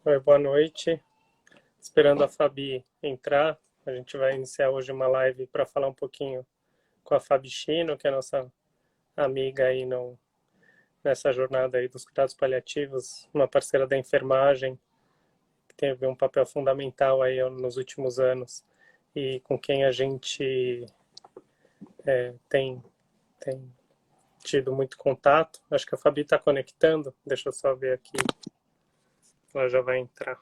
Oi, boa noite. Esperando a Fabi entrar. A gente vai iniciar hoje uma live para falar um pouquinho com a Fabi Chino, que é a nossa amiga aí nessa jornada aí dos cuidados paliativos, uma parceira da enfermagem, que teve um papel fundamental aí nos últimos anos e com quem a gente tem tido muito contato. Acho que a Fabi está conectando. Deixa eu só ver aqui. Ela já vai entrar.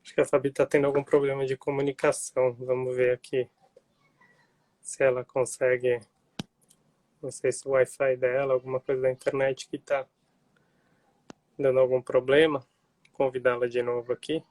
Acho que a Fabi está tendo algum problema de comunicação. Vamos ver aqui se ela consegue. Não sei se o Wi-Fi dela, alguma coisa da internet que está dando algum problema. Vou convidá-la de novo aqui.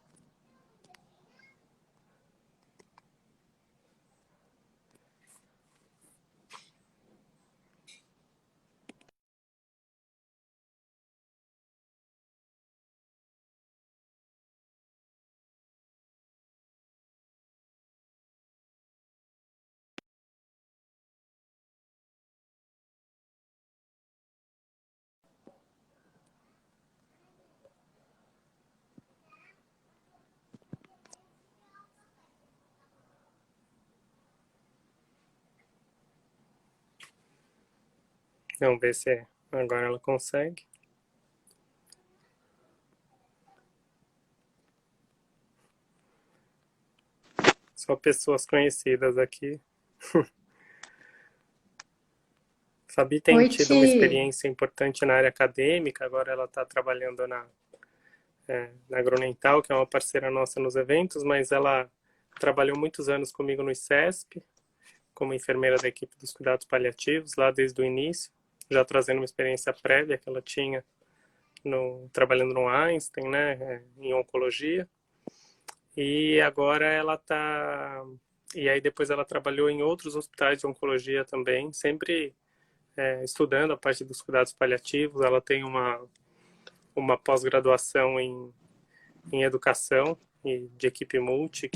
Vamos ver se agora ela consegue. Só pessoas conhecidas aqui. Fabi tem Oi, tido uma Ti. experiência importante na área acadêmica, agora ela está trabalhando na Grunenthal, que é uma parceira nossa nos eventos, mas ela trabalhou muitos anos comigo no ICESP, como enfermeira da equipe dos cuidados paliativos, lá desde o início, já trazendo uma experiência prévia que ela tinha trabalhando no Einstein, né, em oncologia. E agora ela está... E aí depois ela trabalhou em outros hospitais de oncologia também, sempre estudando a parte dos cuidados paliativos. Ela tem uma pós-graduação em educação e de equipe multi,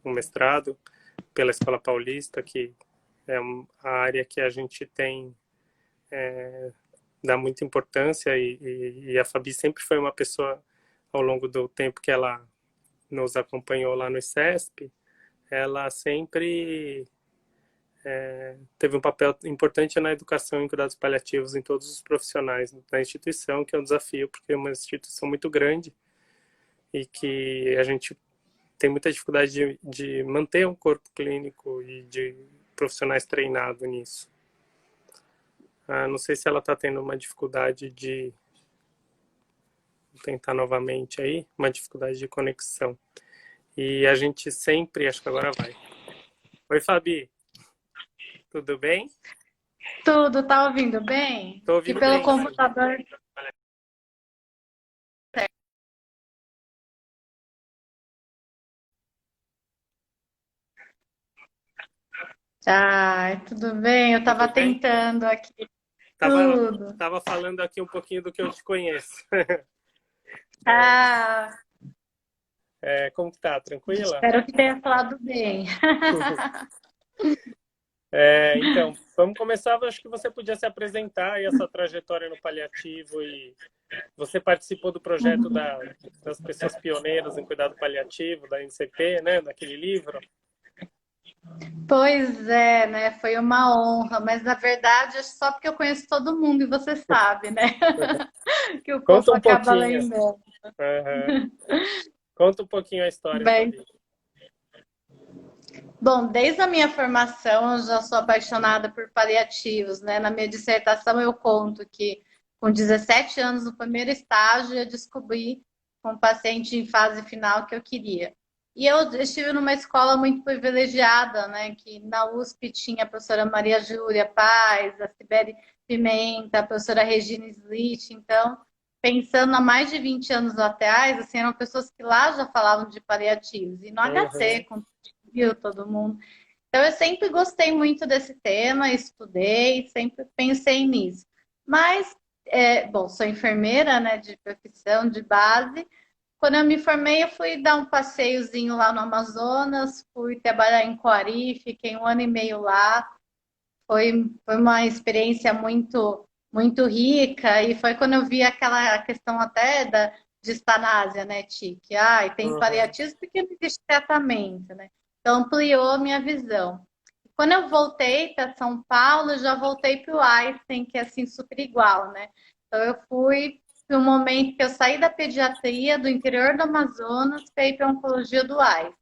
um mestrado pela Escola Paulista, que é a área que a gente tem dá muita importância e a Fabi sempre foi uma pessoa, ao longo do tempo que ela nos acompanhou lá no ICESP, ela sempre teve um papel importante na educação em cuidados paliativos em todos os profissionais da instituição, que é um desafio, porque é uma instituição muito grande e que a gente tem muita dificuldade de manter um corpo clínico e de profissionais treinados nisso. Não sei se ela está tendo uma dificuldade de... Vou tentar novamente aí, uma dificuldade de conexão. E a gente sempre... Acho que agora vai. Oi, Fabi. Tudo bem? Tudo, tá ouvindo bem? Estou Que ouvindo pelo bem, sim. computador. Ai, tudo bem? Eu tava Tudo bem? tentando aqui. Tava, Tudo. tava falando aqui um pouquinho do que eu te conheço. Ah, Como que tá? Tranquila? espero que tenha falado bem. Então, vamos começar. Acho que você podia se apresentar e a sua trajetória no paliativo. E você participou do projeto das pessoas pioneiras em cuidado paliativo, da NCP, né? Daquele livro. Pois é, né? Foi uma honra, mas na verdade é só porque eu conheço todo mundo e você sabe, né? Que o povo Conta um acaba pouquinho. lembrando. Aham. Conta um pouquinho a história, Bem, Fabi. bom, desde a minha formação eu já sou apaixonada por paliativos, né? Na minha dissertação eu conto que com 17 anos no primeiro estágio eu descobri com um paciente em fase final que eu queria. E eu estive numa escola muito privilegiada, né? Que na USP tinha a professora Maria Júlia Paz, a Sibeli Pimenta, a professora Regina Slitt, então pensando há mais de 20 anos atrás, assim, eram pessoas que lá já falavam de paliativos, e no HC, Uhum. com todo mundo. Então, eu sempre gostei muito desse tema, estudei, sempre pensei nisso. Mas, bom, sou enfermeira, né, de profissão, de base. Quando eu me formei, eu fui dar um passeiozinho lá no Amazonas, fui trabalhar em Coari, fiquei um ano e meio lá. Foi uma experiência muito rica, e foi quando eu vi aquela questão até de eutanásia, né, Ti? Que tem Uhum. paliativos porque não existe tratamento, né? Então ampliou a minha visão. Quando eu voltei para São Paulo, eu já voltei para o Einstein, que é assim super igual, né? Então eu fui no momento que eu saí da pediatria do interior do Amazonas para ir para a oncologia do Einstein.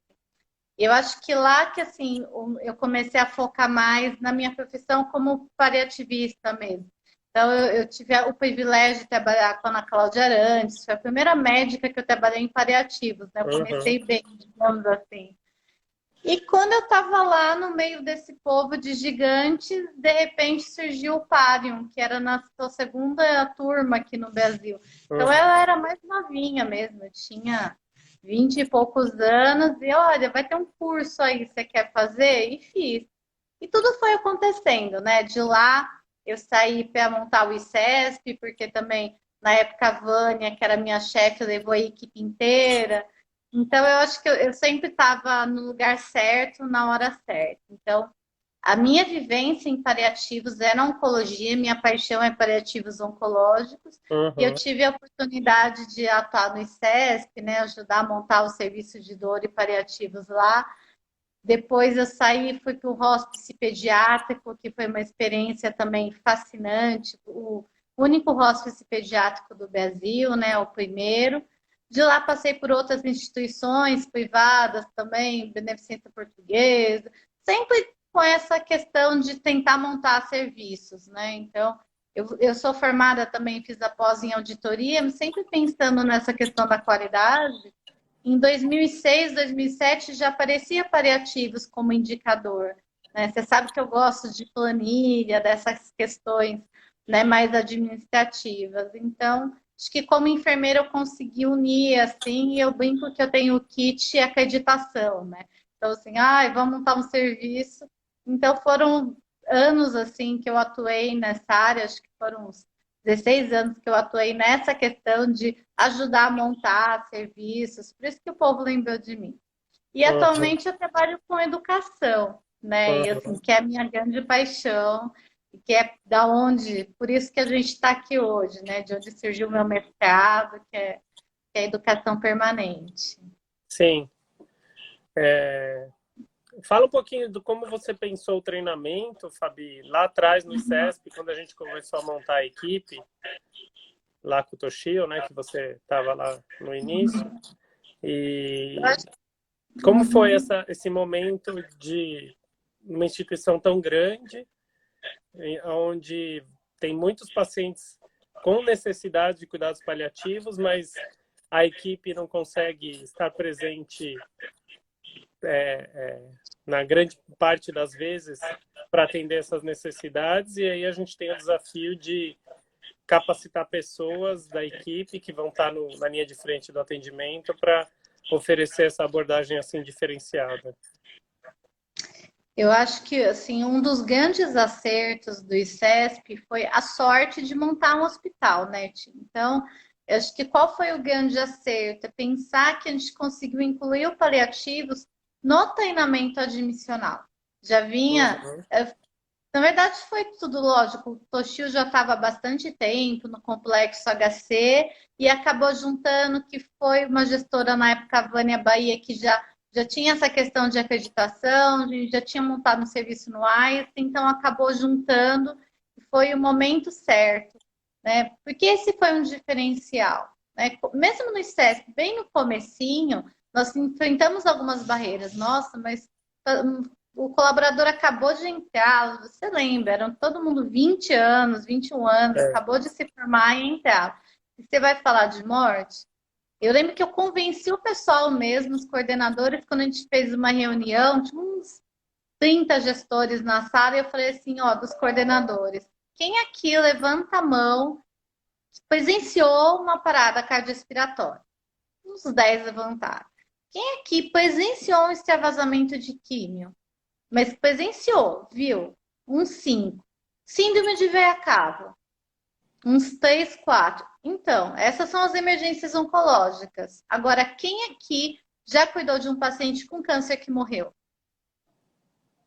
Eu acho que lá que assim eu comecei a focar mais na minha profissão como paliativista mesmo. Então eu tive o privilégio de trabalhar com a Ana Cláudia Arantes, foi a primeira médica que eu trabalhei em paliativos, né? Eu Uhum. comecei bem, digamos assim. E quando eu estava lá no meio desse povo de gigantes, de repente surgiu o Parium, que era na sua segunda turma aqui no Brasil. Então Uhum. ela era mais novinha mesmo, eu tinha 20 e poucos anos, e olha, vai ter um curso aí, você quer fazer? E fiz. E tudo foi acontecendo, né? De lá eu saí para montar o ICESP, porque também na época a Vânia, que era minha chefe, levou a equipe inteira. Então eu acho que eu sempre estava no lugar certo, na hora certa. Então, a minha vivência em paliativos é na oncologia, minha paixão é paliativos oncológicos, e eu Uhum. tive a oportunidade de atuar no ICESP, né, ajudar a montar o serviço de dor e paliativos lá. Depois eu saí e fui para o hospice pediátrico, que foi uma experiência também fascinante, o único hospice pediátrico do Brasil, né, o primeiro. De lá passei por outras instituições privadas também, Beneficência Portuguesa, sempre com essa questão de tentar montar serviços, né? Então, eu sou formada também, fiz a pós em auditoria, sempre pensando nessa questão da qualidade. Em 2006, 2007 já aparecia paliativos como indicador, né? Você sabe que eu gosto de planilha, dessas questões, né, mais administrativas. Então, acho que como enfermeira eu consegui unir assim, e eu brinco que eu tenho o kit e acreditação, né? Então, assim, vamos montar um serviço. Então, foram anos assim que eu atuei nessa área, acho que foram uns 16 anos que eu atuei nessa questão de ajudar a montar serviços, por isso que o povo lembrou de mim. E Uhum. atualmente eu trabalho com educação, né? E assim, Uhum. que é a minha grande paixão, e que é da onde, por isso que a gente está aqui hoje, né? De onde surgiu o meu mercado, que é a educação permanente. Sim. Fala um pouquinho do como você pensou o treinamento, Fabi, lá atrás no ICESP, quando a gente começou a montar a equipe, lá com o Toshio, né, que você estava lá no início. Eu E acho como foi esse momento de uma instituição tão grande, onde tem muitos pacientes com necessidade de cuidados paliativos, mas a equipe não consegue estar presente na grande parte das vezes para atender essas necessidades, e aí a gente tem o desafio de capacitar pessoas da equipe que vão estar na linha de frente do atendimento para oferecer essa abordagem assim diferenciada. Eu acho que assim, um dos grandes acertos do ICESP foi a sorte de montar um hospital, né, Tim? Então, eu acho que qual foi o grande acerto? É pensar que a gente conseguiu incluir o paliativos no treinamento admissional. Já vinha. Uhum. Na verdade, foi tudo lógico. O Toshio já estava há bastante tempo no complexo HC e acabou juntando que foi uma gestora na época, a Vânia Bahia, que já tinha essa questão de acreditação, a gente já tinha montado um serviço no AIS, então acabou juntando e foi o momento certo, né? Porque esse foi um diferencial, né? Mesmo no ICESP, bem no comecinho, nós enfrentamos algumas barreiras. Nossa, mas o colaborador acabou de entrar, você lembra, eram todo mundo 20 anos, 21 anos, É. acabou de se formar e entrar. E você vai falar de morte? Eu lembro que eu convenci o pessoal mesmo, os coordenadores, quando a gente fez uma reunião, tinha uns 30 gestores na sala, e eu falei assim, ó, dos coordenadores, quem aqui levanta a mão presenciou uma parada cardiorrespiratória? Uns 10 levantaram. Quem aqui presenciou um extravasamento de químio? Mas presenciou, viu? Uns 5. Síndrome de veia cava. Uns 3, 4. Então, essas são as emergências oncológicas. Agora, quem aqui já cuidou de um paciente com câncer que morreu?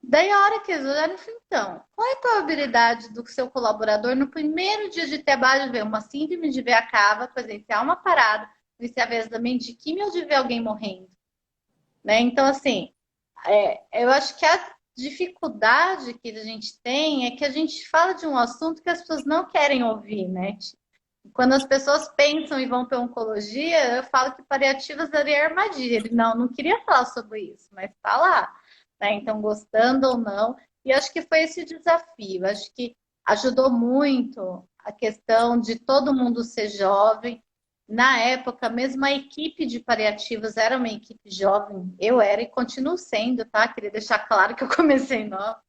Daí, a hora que eles olharam, então, qual é a probabilidade do seu colaborador, no primeiro dia de trabalho, ver uma síndrome de veia cava, presenciar uma parada, presenciar vazamento de químio ou de ver alguém morrendo? Né? Então, assim, eu acho que a dificuldade que a gente tem é que a gente fala de um assunto que as pessoas não querem ouvir, né? Quando as pessoas pensam e vão para oncologia, eu falo que paliativos seria armadilha. Ele não queria falar sobre isso, mas está lá. Né? Então, gostando ou não. E acho que foi esse desafio. Acho que ajudou muito a questão de todo mundo ser jovem. Na época, mesmo a equipe de paliativos era uma equipe jovem. Eu era e continuo sendo, tá? Queria deixar claro que eu comecei nova.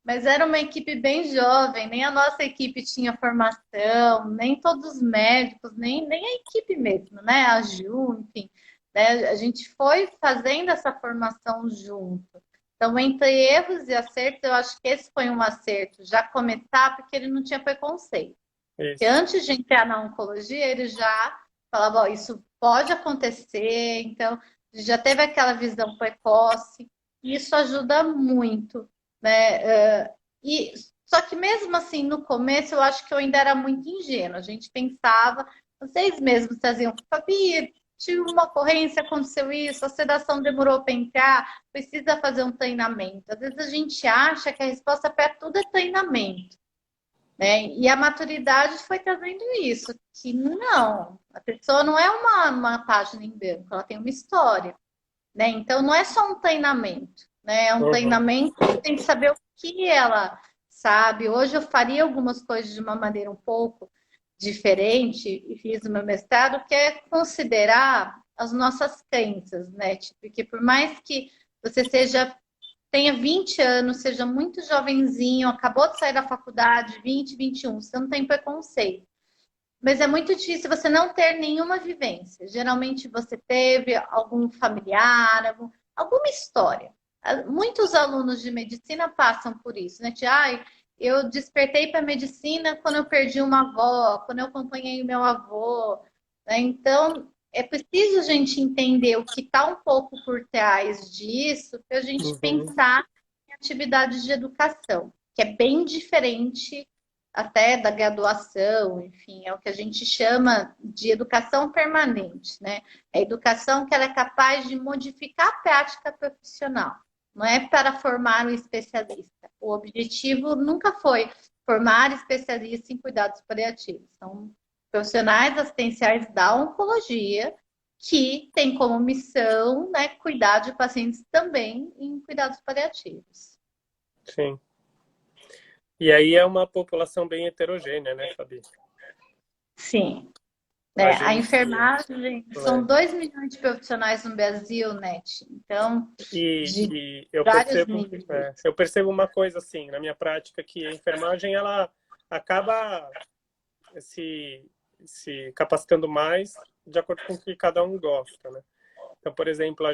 Mas era uma equipe bem jovem, nem a nossa equipe tinha formação, nem todos os médicos, nem a equipe mesmo, né? A Ju, enfim. Né? A gente foi fazendo essa formação junto. Então, entre erros e acertos, eu acho que esse foi um acerto, já começar, porque ele não tinha preconceito. Porque Isso. antes de entrar na oncologia, ele já falava, ó, isso pode acontecer, então já teve aquela visão precoce, e isso ajuda muito, né? E só que mesmo assim, no começo, eu acho que eu ainda era muito ingênua. A gente pensava, vocês mesmos traziam, Fabi, tive uma ocorrência, aconteceu isso, a sedação demorou para entrar, precisa fazer um treinamento. Às vezes a gente acha que a resposta para tudo é treinamento. Né? E a maturidade foi trazendo isso, que não, a pessoa não é uma página em branco, ela tem uma história, né? Então não é só um treinamento, né? É um Uhum. treinamento que tem que saber o que ela sabe. Hoje eu faria algumas coisas de uma maneira um pouco diferente e fiz o meu mestrado, que é considerar as nossas crenças, né? Porque por mais que você tenha 20 anos, seja muito jovenzinho, acabou de sair da faculdade, 20, 21, você não tem preconceito. Mas é muito difícil você não ter nenhuma vivência. Geralmente você teve algum familiar, alguma história. Muitos alunos de medicina passam por isso, né? Eu despertei para medicina quando eu perdi uma avó, quando eu acompanhei o meu avô. Né? Então, é preciso a gente entender o que está um pouco por trás disso para a gente Uhum. pensar em atividades de educação, que é bem diferente até da graduação, enfim, é o que a gente chama de educação permanente, né? É a educação que ela é capaz de modificar a prática profissional, não é para formar um especialista. O objetivo nunca foi formar especialistas em cuidados paliativos, são profissionais assistenciais da oncologia que têm como missão, né, cuidar de pacientes também em cuidados paliativos. Sim. E aí é uma população bem heterogênea, né, Fabi? Sim. A A gente. enfermagem são É. 2 milhões de profissionais no Brasil, NET. Então, de E vários níveis. eu percebo uma coisa assim, na minha prática, que a enfermagem ela acaba se, se capacitando mais de acordo com o que cada um gosta, né? Então, por exemplo,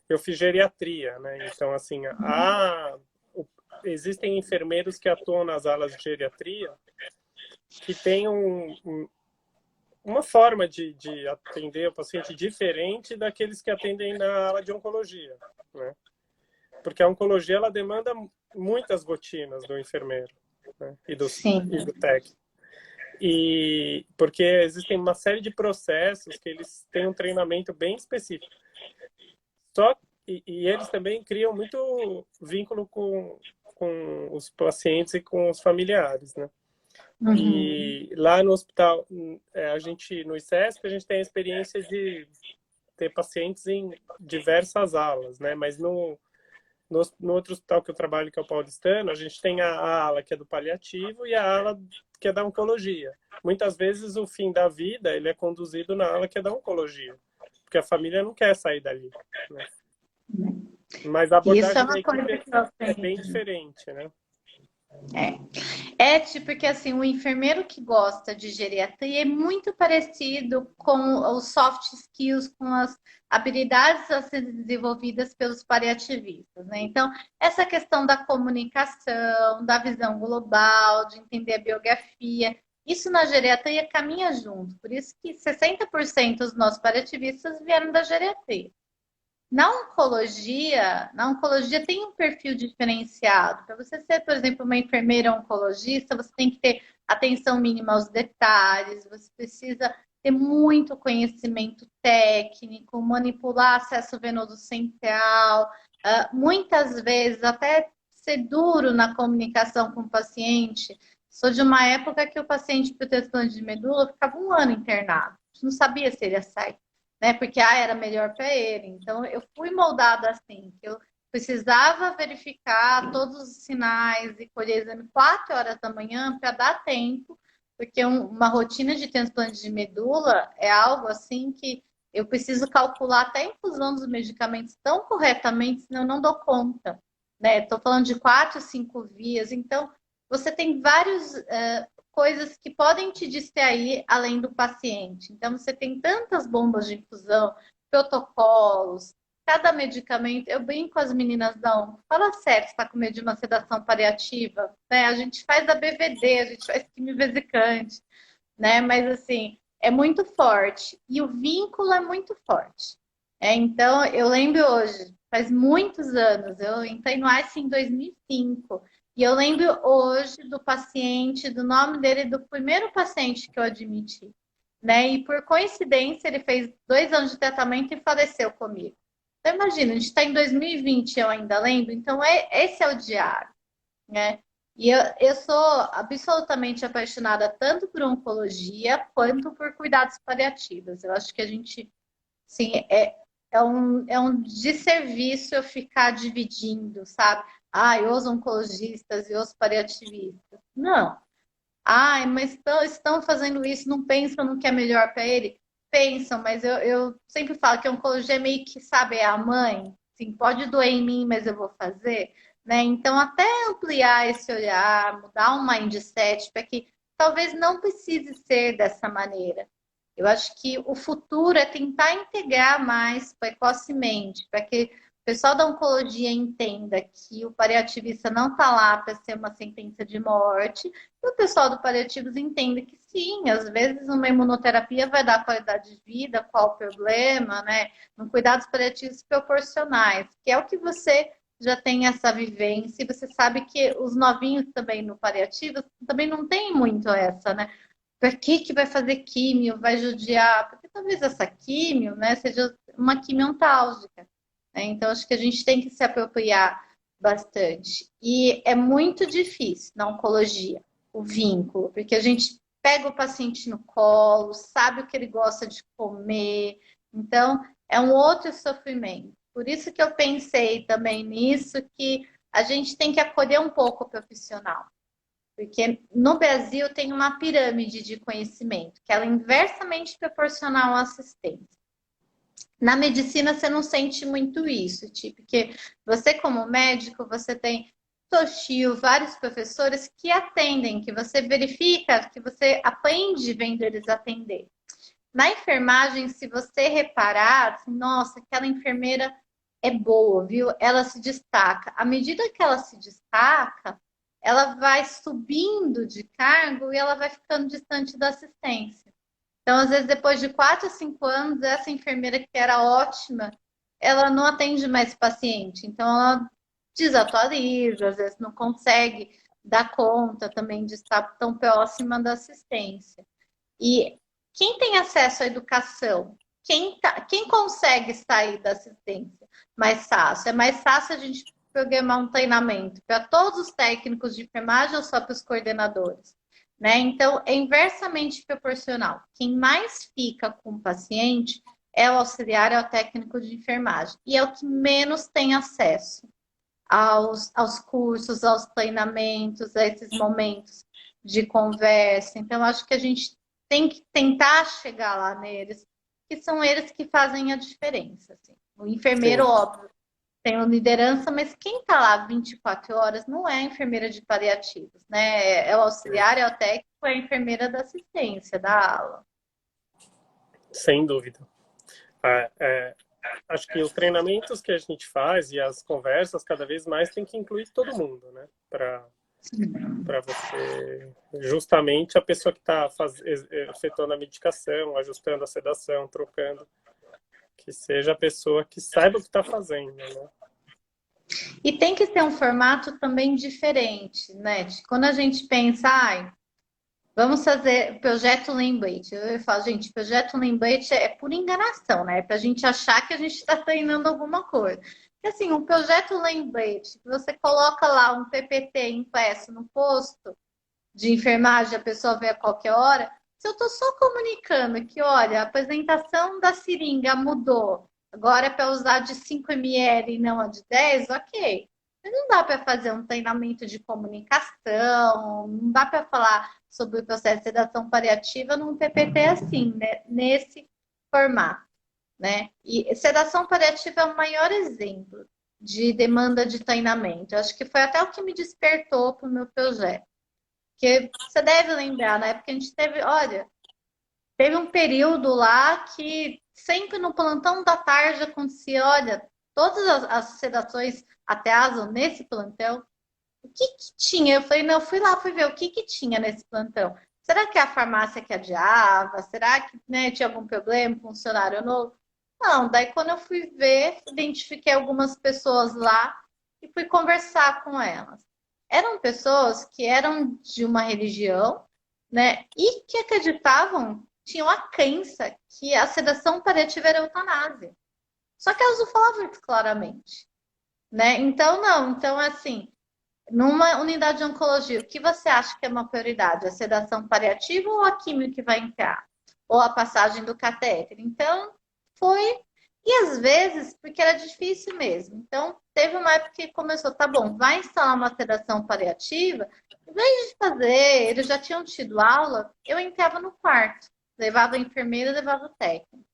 eu fiz geriatria, né? Então, assim, existem enfermeiros que atuam nas alas de geriatria que têm uma forma de atender o paciente diferente daqueles que atendem na ala de oncologia, né? Porque a oncologia ela demanda muitas rotinas do enfermeiro, né? E Sim, do técnico. E porque existem uma série de processos que eles têm um treinamento bem específico. E eles também criam muito vínculo com os pacientes e com os familiares, né? uhum. E lá no hospital, no ICESP, a gente tem a experiência de ter pacientes em diversas alas, né? Mas no outro hospital que eu trabalho, que é o Paulistano, a gente tem a ala que é do paliativo e a ala que é da oncologia. Muitas vezes o fim da vida ele é conduzido na ala que é da oncologia, porque a família não quer sair dali, né? Mas a Isso é abordagem da uma coisa equipe que eu é bem aprendi. diferente, né? É tipo que assim, o enfermeiro que gosta de geriatria é muito parecido com os soft skills, com as habilidades a serem desenvolvidas pelos paliativistas, né? Então, essa questão da comunicação, da visão global, de entender a biografia, isso na geriatria caminha junto. Por isso que 60% dos nossos paliativistas vieram da geriatria. Na oncologia tem um perfil diferenciado. Para você ser, por exemplo, uma enfermeira oncologista, você tem que ter atenção mínima aos detalhes, você precisa ter muito conhecimento técnico, manipular acesso venoso central, muitas vezes até ser duro na comunicação com o paciente. Sou de uma época que o paciente para o transplante de medula ficava um ano internado. A gente não sabia se ele ia sair, né? Porque era melhor para ele. Então eu fui moldada assim, que eu precisava verificar todos os sinais e colher exame 4 horas da manhã para dar tempo, porque uma rotina de transplante de medula é algo assim que eu preciso calcular até a infusão dos medicamentos tão corretamente, senão eu não dou conta, né? Estou falando de 4, 5 vias, então você tem vários coisas que podem te distrair além do paciente. Então, você tem tantas bombas de infusão, protocolos, cada medicamento. Eu brinco com as meninas da ONG, fala sério, você está com medo de uma sedação paliativa, né? A gente faz a BVD, a gente faz quimio-vesicante, né? Mas, assim, é muito forte. E o vínculo é muito forte. Então, eu lembro hoje, faz muitos anos, eu entrei no ICE em 2005. E eu lembro hoje do paciente, do nome dele, do primeiro paciente que eu admiti, né? E por coincidência, ele fez 2 anos de tratamento e faleceu comigo. Então, imagina, a gente está em 2020, eu ainda lembro, então esse é o diário, né? E eu sou absolutamente apaixonada tanto por oncologia quanto por cuidados paliativos. Eu acho que a gente, sim, é um desserviço eu ficar dividindo, sabe? Ai, os oncologistas e os paliativistas. Não. Ai, mas estão fazendo isso, não pensam no que é melhor para ele? Pensam, mas eu sempre falo que a oncologia é meio que, sabe, é a mãe. Sim, pode doer em mim, mas eu vou fazer. Né? Então, até ampliar esse olhar, mudar um mindset para que talvez não precise ser dessa maneira. Eu acho que o futuro é tentar integrar mais precocemente, para que o pessoal da oncologia entenda que o paliativista não está lá para ser uma sentença de morte, e o pessoal do paliativos entenda que sim, às vezes uma imunoterapia vai dar qualidade de vida, qual o problema, né? No cuidados paliativos proporcionais, que é o que você já tem essa vivência, e você sabe que os novinhos também no paliativo também não tem muito essa, né? Para que vai fazer químio, vai judiar? Porque talvez essa químio, né, seja uma químio ontálgica, né? Então, acho que a gente tem que se apropriar bastante. E é muito difícil na oncologia o vínculo, porque a gente pega o paciente no colo, sabe o que ele gosta de comer, então é um outro sofrimento. Por isso que eu pensei também nisso, que a gente tem que acolher um pouco o profissional. Porque no Brasil tem uma pirâmide de conhecimento, que ela é inversamente proporcional à assistência. Na medicina você não sente muito isso, tipo, que você como médico, você tem Toshio, vários professores que atendem, que você verifica, que você aprende vendo eles atender. Na enfermagem, se você reparar, assim, nossa, aquela enfermeira é boa, viu? Ela se destaca. À medida que ela se destaca, ela vai subindo de cargo e ela vai ficando distante da assistência. Então, às vezes, depois de 4 a 5 anos, essa enfermeira que era ótima, ela não atende mais paciente. Então, ela desatualiza, às vezes não consegue dar conta também de estar tão próxima da assistência. E quem tem acesso à educação? Quem consegue sair da assistência mais fácil? É mais fácil a gente programar um treinamento para todos os técnicos de enfermagem ou só para os coordenadores? Né? Então, é inversamente proporcional. Quem mais fica com o paciente é o auxiliar, é o técnico de enfermagem. E é o que menos tem acesso aos cursos, aos treinamentos, a esses momentos de conversa. Então, acho que a gente tem que tentar chegar lá neles, que são eles que fazem a diferença. Assim. O enfermeiro, Sim. óbvio, tenho liderança, mas quem está lá 24 horas não é a enfermeira de paliativos, né? É o auxiliar, é o técnico, é a enfermeira da assistência, da ala. Sem dúvida. Acho que os treinamentos que a gente faz e as conversas cada vez mais tem que incluir todo mundo, né? Para você, justamente a pessoa que está efetuando a medicação, ajustando a sedação, trocando, que seja a pessoa que saiba o que está fazendo, né? E tem que ter um formato também diferente, né? Quando a gente pensa, vamos fazer projeto Lembrete. Eu falo, gente, projeto Lembrete é por enganação, né? É pra gente achar que a gente está treinando alguma coisa. E assim, um projeto Lembrete, que você coloca lá um PPT impresso no posto de enfermagem, a pessoa vê a qualquer hora. Se eu estou só comunicando que, olha, a apresentação da seringa mudou, agora é para usar de 5 ml e não a de 10, ok. Mas não dá para fazer um treinamento de comunicação, não dá para falar sobre o processo de sedação paliativa num PPT assim, né? Nesse formato, né? E sedação paliativa é o maior exemplo de demanda de treinamento. Eu acho que foi até o que me despertou para o meu projeto. Porque você deve lembrar, na época a gente teve, olha, teve um período lá que sempre no plantão da tarde acontecia, olha, todas as sedações até ASO nesse plantão, o que que tinha? Eu falei, não, eu fui lá, fui ver o que que tinha nesse plantão. Será que é a farmácia que adiava? Será que, né, tinha algum problema, funcionário novo? Não, daí quando eu fui ver, identifiquei algumas pessoas lá e fui conversar com elas. Eram pessoas que eram de uma religião, né, e que acreditavam, tinham a crença que a sedação paliativa era eutanásia. Só que elas não falavam isso claramente, né? Então, não. Então, assim, numa unidade de oncologia, o que você acha que é uma prioridade? A sedação paliativa ou a químio que vai entrar? Ou a passagem do catéter? Então, foi. E às vezes, porque era difícil mesmo. Então, teve uma época que começou, tá bom, vai instalar uma sedação paliativa. Em vez de fazer, eles já tinham tido aula, eu entrava no quarto. Levava a enfermeira, levava o técnico.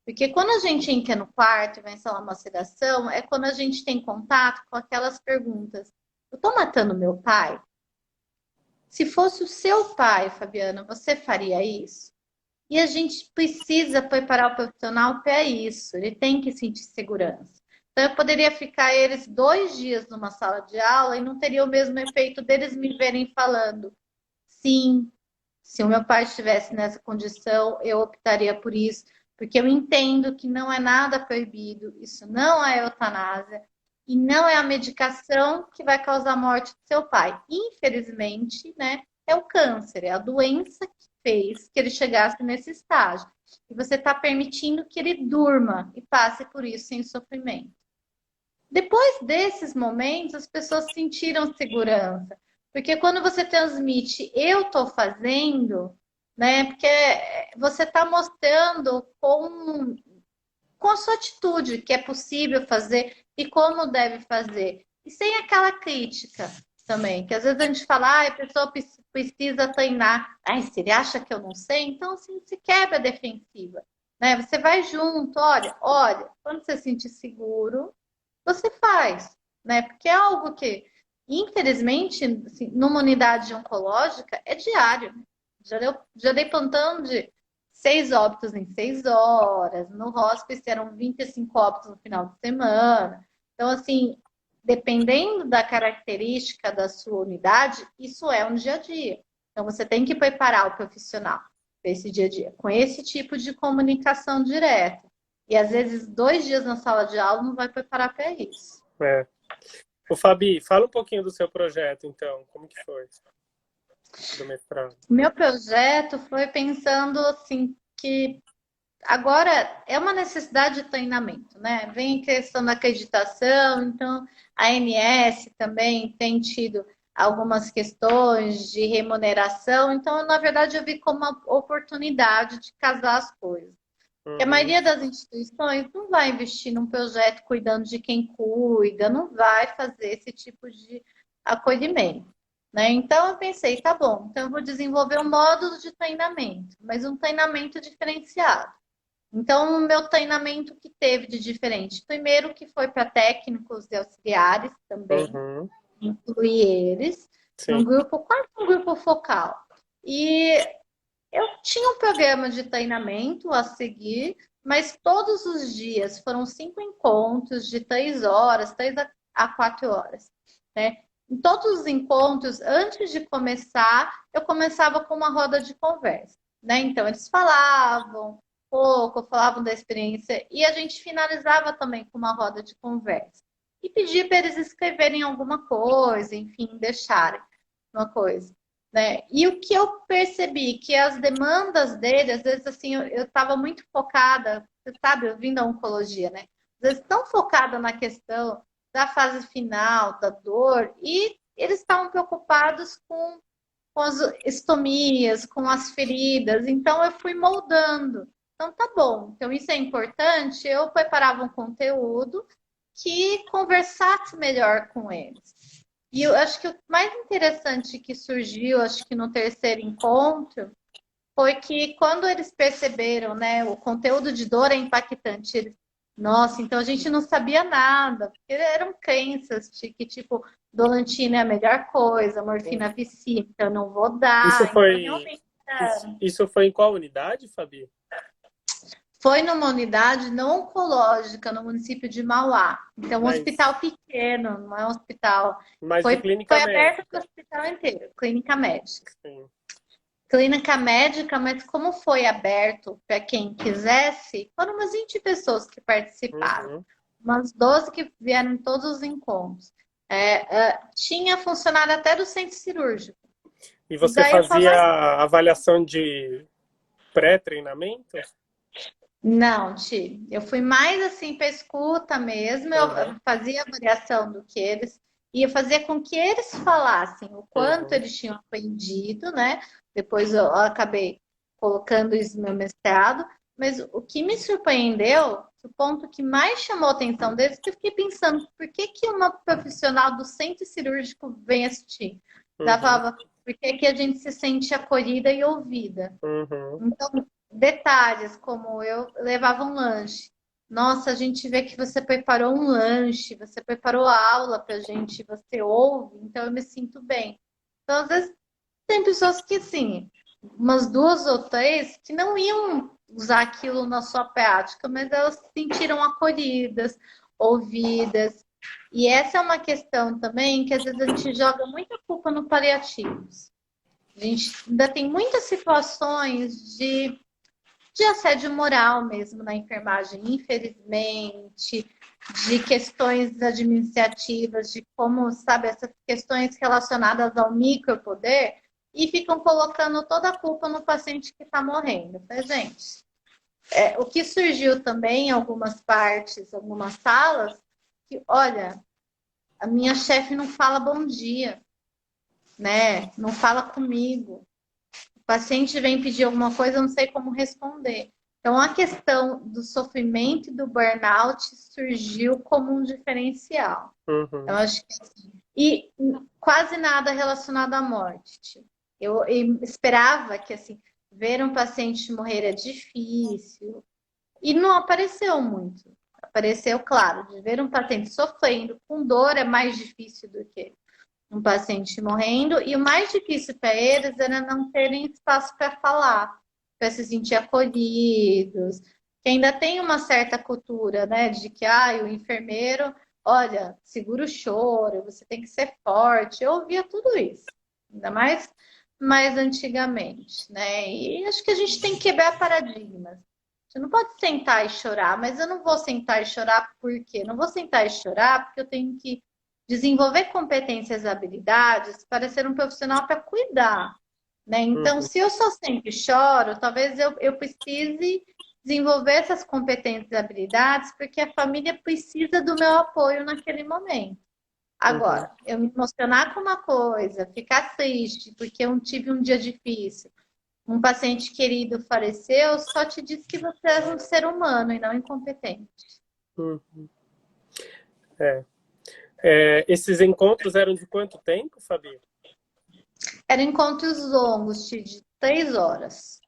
Porque quando a gente entra no quarto e vai instalar uma sedação, é quando a gente tem contato com aquelas perguntas. Eu tô matando meu pai? Se fosse o seu pai, Fabiana, você faria isso? E a gente precisa preparar o profissional para isso. Ele tem que sentir segurança. Então, eu poderia ficar eles 2 dias numa sala de aula e não teria o mesmo efeito deles me verem falando. Sim, se o meu pai estivesse nessa condição, eu optaria por isso, porque eu entendo que não é nada proibido, isso não é eutanásia e não é a medicação que vai causar a morte do seu pai. Infelizmente, né, é o câncer, é a doença que fez que ele chegasse nesse estágio. E você está permitindo que ele durma e passe por isso sem sofrimento. Depois desses momentos, as pessoas sentiram segurança. Porque quando você transmite, eu estou fazendo, né? Porque você está mostrando com a sua atitude que é possível fazer e como deve fazer. E sem aquela crítica também, que às vezes a gente fala, a pessoa precisa treinar. Ai, se ele acha que eu não sei, então assim, se quebra a defensiva. Né? Você vai junto, olha, quando você se sentir seguro, você faz, né? Porque é algo que, infelizmente, assim, numa unidade oncológica, é diário. Já dei plantão de 6 óbitos em 6 horas. No hospice eram 25 óbitos no final de semana. Então, assim, dependendo da característica da sua unidade, isso é um dia a dia. Então, você tem que preparar o profissional para esse dia a dia, com esse tipo de comunicação direta. E às vezes 2 dias na sala de aula não vai preparar para isso. O Fabi, fala um pouquinho do seu projeto, então. Como que foi? Do mestrado. Meu projeto foi pensando assim que agora é uma necessidade de treinamento, né? Vem a questão da acreditação, então a ANS também tem tido algumas questões de remuneração, então na verdade eu vi como uma oportunidade de casar as coisas. Porque a maioria das instituições não vai investir num projeto cuidando de quem cuida, não vai fazer esse tipo de acolhimento. Né? Então eu pensei, tá bom, então eu vou desenvolver um módulo de treinamento, mas um treinamento diferenciado. Então, o meu treinamento que teve de diferente? Primeiro que foi para técnicos e auxiliares também, Uhum. incluí eles, num Sim. grupo, quase um grupo focal. E eu tinha um programa de treinamento a seguir, mas todos os dias foram 5 encontros de 3 horas, 3 a 4 horas, né? Em todos os encontros, antes de começar, eu começava com uma roda de conversa, né? Então, eles falavam pouco, falavam da experiência, e a gente finalizava também com uma roda de conversa. E pedia para eles escreverem alguma coisa, enfim, deixarem uma coisa. Né? E o que eu percebi, que as demandas dele, às vezes assim, eu estava muito focada, você sabe, eu vim da oncologia, né? Às vezes tão focada na questão da fase final, da dor, e eles estavam preocupados com as estomias, com as feridas, então eu fui moldando. Então tá bom, então isso é importante, eu preparava um conteúdo que conversasse melhor com eles. E eu acho que o mais interessante que surgiu, acho que no terceiro encontro, foi que quando eles perceberam, né, o conteúdo de dor é impactante. Eles, nossa, então a gente não sabia nada, porque eram crenças de que, tipo, Dolantina é a melhor coisa, morfina vicia, então eu não vou Isso dar. Então, foi, realmente, isso foi em qual unidade, Fabi? foi numa unidade não oncológica no município de Mauá. Então, um Mas, hospital pequeno, não é um hospital. mas de Foi clínica aberto para o médica. hospital inteiro, clínica médica. Sim. Clínica médica, mas como foi aberto para quem quisesse, foram umas 20 pessoas que participaram, Uhum. umas 12 que vieram em todos os encontros. Tinha funcionário até do centro cirúrgico. E E você daí eu falo, fazia avaliação de pré-treinamento? não, Ti, eu fui mais assim para escuta mesmo, Uhum. eu fazia a avaliação do que eles, e eu fazia com que eles falassem o quanto Uhum. eles tinham aprendido, né? Depois eu acabei colocando isso no meu mestrado, mas o que me surpreendeu, o ponto que mais chamou a atenção deles, que eu fiquei pensando, por que que uma profissional do centro cirúrgico vem assistir? Ela Uhum. falava, porque que a gente se sente acolhida e ouvida. Uhum. Então, detalhes como eu levava um lanche. Nossa, a gente vê que você preparou um lanche, você preparou a aula pra gente, você ouve, então eu me sinto bem. Então, às vezes, tem pessoas que, sim, umas 2 ou 3 que não iam usar aquilo na sua prática, mas elas se sentiram acolhidas, ouvidas. E essa é uma questão também que às vezes a gente joga muita culpa no paliativos. A gente ainda tem muitas situações de assédio moral mesmo na enfermagem, infelizmente, de questões administrativas, de como, sabe, essas questões relacionadas ao micropoder, e ficam colocando toda a culpa no paciente que está morrendo. Mas, gente, o que surgiu também em algumas partes, algumas salas, que, olha, a minha chefe não fala bom dia, né? Não fala comigo. O paciente vem pedir alguma coisa, eu não sei como responder. Então, a questão do sofrimento e do burnout surgiu como um diferencial. Eu Uhum. acho que assim, e quase nada relacionado à morte. Tipo. Eu esperava que assim, ver um paciente morrer é difícil e não apareceu muito. Apareceu, claro, de ver um paciente sofrendo com dor é mais difícil do que um paciente morrendo, e o mais difícil para eles era não terem espaço para falar, para se sentir acolhidos, que ainda tem uma certa cultura, né, de que o enfermeiro, olha, segura o choro, você tem que ser forte. Eu ouvia tudo isso, ainda mais antigamente, né? E acho que a gente tem que quebrar paradigmas. Você não pode sentar e chorar, mas eu não vou sentar e chorar por quê? Não vou sentar e chorar porque eu tenho que desenvolver competências e habilidades para ser um profissional para cuidar, né? Então, Uhum. se eu só sempre choro, talvez eu precise desenvolver essas competências e habilidades porque a família precisa do meu apoio naquele momento. Uhum. Agora, eu me emocionar com uma coisa, ficar triste porque eu tive um dia difícil, um paciente querido faleceu, só te diz que você é um ser humano e não incompetente. Uhum. É. Esses encontros eram de quanto tempo, Fabi? Eram encontros longos, de 3 horas.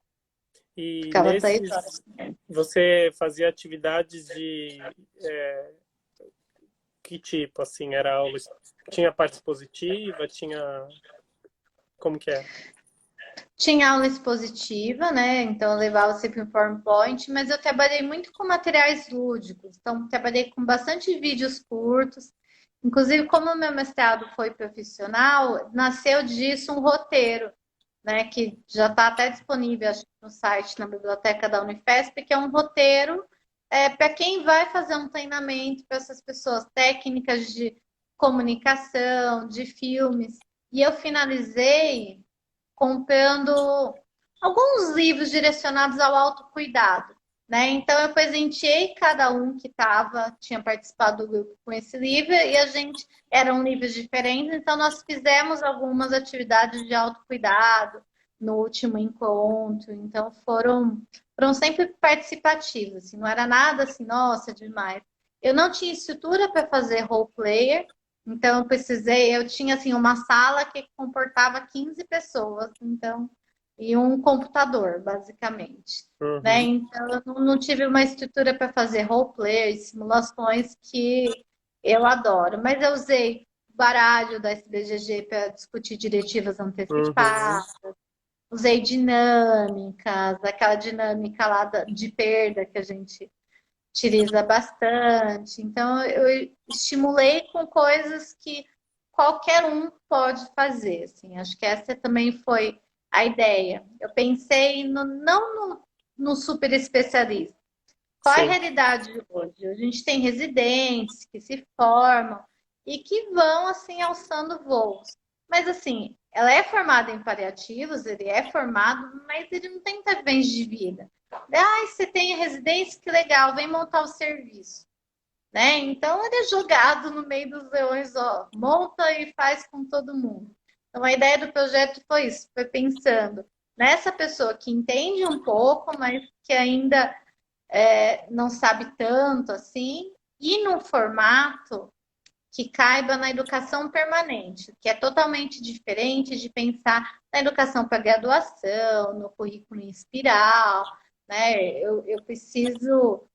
E Ficava 3 horas. você fazia atividades de que tipo, assim, era aula, tinha parte expositiva, tinha, como que é? Tinha aula expositiva, né? Então eu levava sempre um PowerPoint, mas eu trabalhei muito com materiais lúdicos. Então trabalhei com bastante vídeos curtos. Inclusive, como o meu mestrado foi profissional, nasceu disso um roteiro, né? Que já está até disponível, acho, no site, na biblioteca da Unifesp, que é um roteiro para quem vai fazer um treinamento para essas pessoas, técnicas de comunicação, de filmes. E eu finalizei comprando alguns livros direcionados ao autocuidado, né? Então eu presenteei cada um que tinha participado do grupo com esse livro e a gente eram livros diferentes, então nós fizemos algumas atividades de autocuidado no último encontro, então foram sempre participativos, assim, não era nada assim, nossa, demais. Eu não tinha estrutura para fazer role player, então, eu tinha assim uma sala que comportava 15 pessoas, então, e um computador, basicamente, né? Uhum. Então, eu não tive uma estrutura para fazer roleplay, simulações que eu adoro, mas eu usei o baralho da SBGG para discutir diretivas Uhum. antecipadas, usei dinâmicas, aquela dinâmica lá de perda que a gente utiliza bastante. Então, eu estimulei com coisas que qualquer um pode fazer. Assim. Acho que essa também foi a ideia. Eu pensei não no super especialista. Qual é a Sim, realidade hoje? A gente tem residentes que se formam e que vão assim alçando voos. Mas assim, ela é formada em paliativos, ele é formado, mas ele não tem muita vivência de vida. Ah, você tem residência, que legal, vem montar o serviço. Né? Então ele é jogado no meio dos leões, ó, monta e faz com todo mundo. Então a ideia do projeto foi isso, foi pensando nessa pessoa que entende um pouco, mas que ainda não sabe tanto assim, e num formato que caiba na educação permanente, que é totalmente diferente de pensar na educação para graduação, no currículo em espiral, né? Eu preciso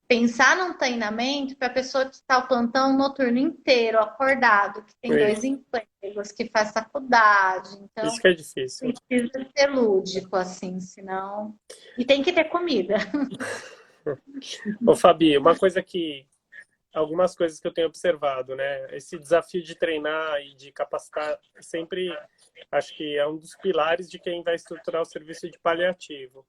pensar num treinamento para a pessoa que está o plantão noturno inteiro, acordado, que tem dois isso. empregos, que faz faculdade. Isso Então, que é difícil. precisa ser lúdico, assim, senão. E tem que ter comida. Ô, Fabi, uma coisa que algumas coisas que eu tenho observado, né? Esse desafio de treinar e de capacitar sempre acho que é um dos pilares de quem vai estruturar o serviço de paliativo.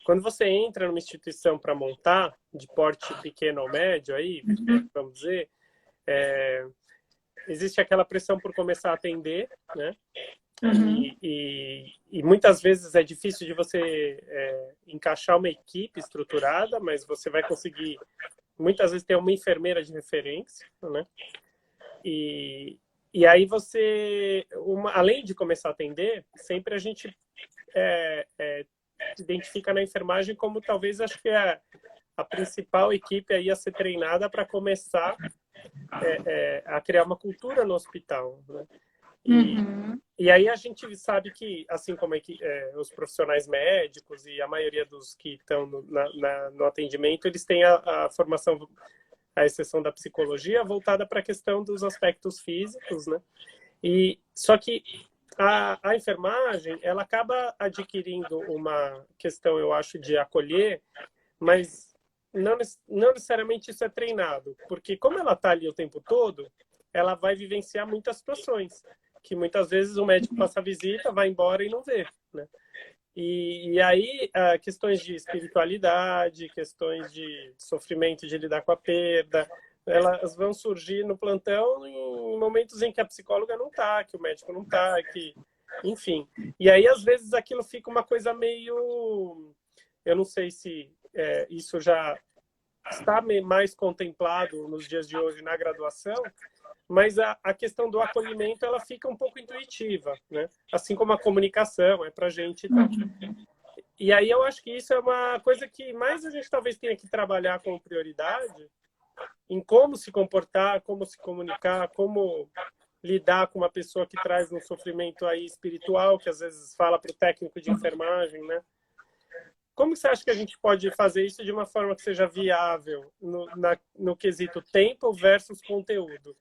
Quando você entra numa instituição para montar, de porte pequeno ou médio, aí, vamos dizer, existe aquela pressão por começar a atender, né? Uhum. E muitas vezes é difícil de você encaixar uma equipe estruturada, mas você vai conseguir, muitas vezes, ter uma enfermeira de referência, né? E aí além de começar a atender, sempre a gente identifica na enfermagem como talvez acho que a principal equipe aí a ser treinada para começar a criar uma cultura no hospital, né? E, Uhum. e aí a gente sabe que, assim como os profissionais médicos e a maioria dos que estão no atendimento, eles têm a formação, à exceção da psicologia, voltada para a questão dos aspectos físicos, né? E só que a enfermagem, ela acaba adquirindo uma questão, eu acho, de acolher, mas não necessariamente isso é treinado, porque como ela está ali o tempo todo, ela vai vivenciar muitas situações, que muitas vezes o médico passa a visita, vai embora e não vê, né? E aí, questões de espiritualidade, questões de sofrimento de lidar com a perda, elas vão surgir no plantão em momentos em que a psicóloga não está, que o médico não está, que, enfim. E aí, às vezes, aquilo fica uma coisa meio... Eu não sei se isso já está mais contemplado nos dias de hoje na graduação, mas a questão do acolhimento ela fica um pouco intuitiva, né? Assim como a comunicação é para a gente e tal. E aí eu acho que isso é uma coisa que mais a gente talvez tenha que trabalhar como prioridade em como se comportar, como se comunicar, como lidar com uma pessoa que traz um sofrimento aí espiritual, que às vezes fala para o técnico de enfermagem, né? Como você acha que a gente pode fazer isso de uma forma que seja viável no quesito tempo versus conteúdo?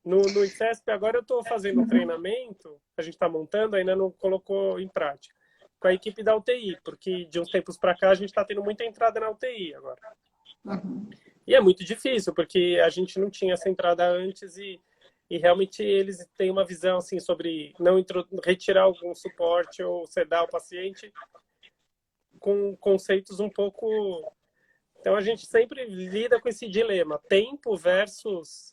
No ICESP, agora eu estou fazendo um treinamento, a gente está montando, ainda não colocou em prática, com a equipe da UTI, porque de uns tempos para cá a gente está tendo muita entrada na UTI agora. E é muito difícil, porque a gente não tinha essa entrada antes e realmente eles têm uma visão assim, sobre não retirar algum suporte ou sedar o paciente com conceitos um pouco... Então a gente sempre lida com esse dilema, tempo versus...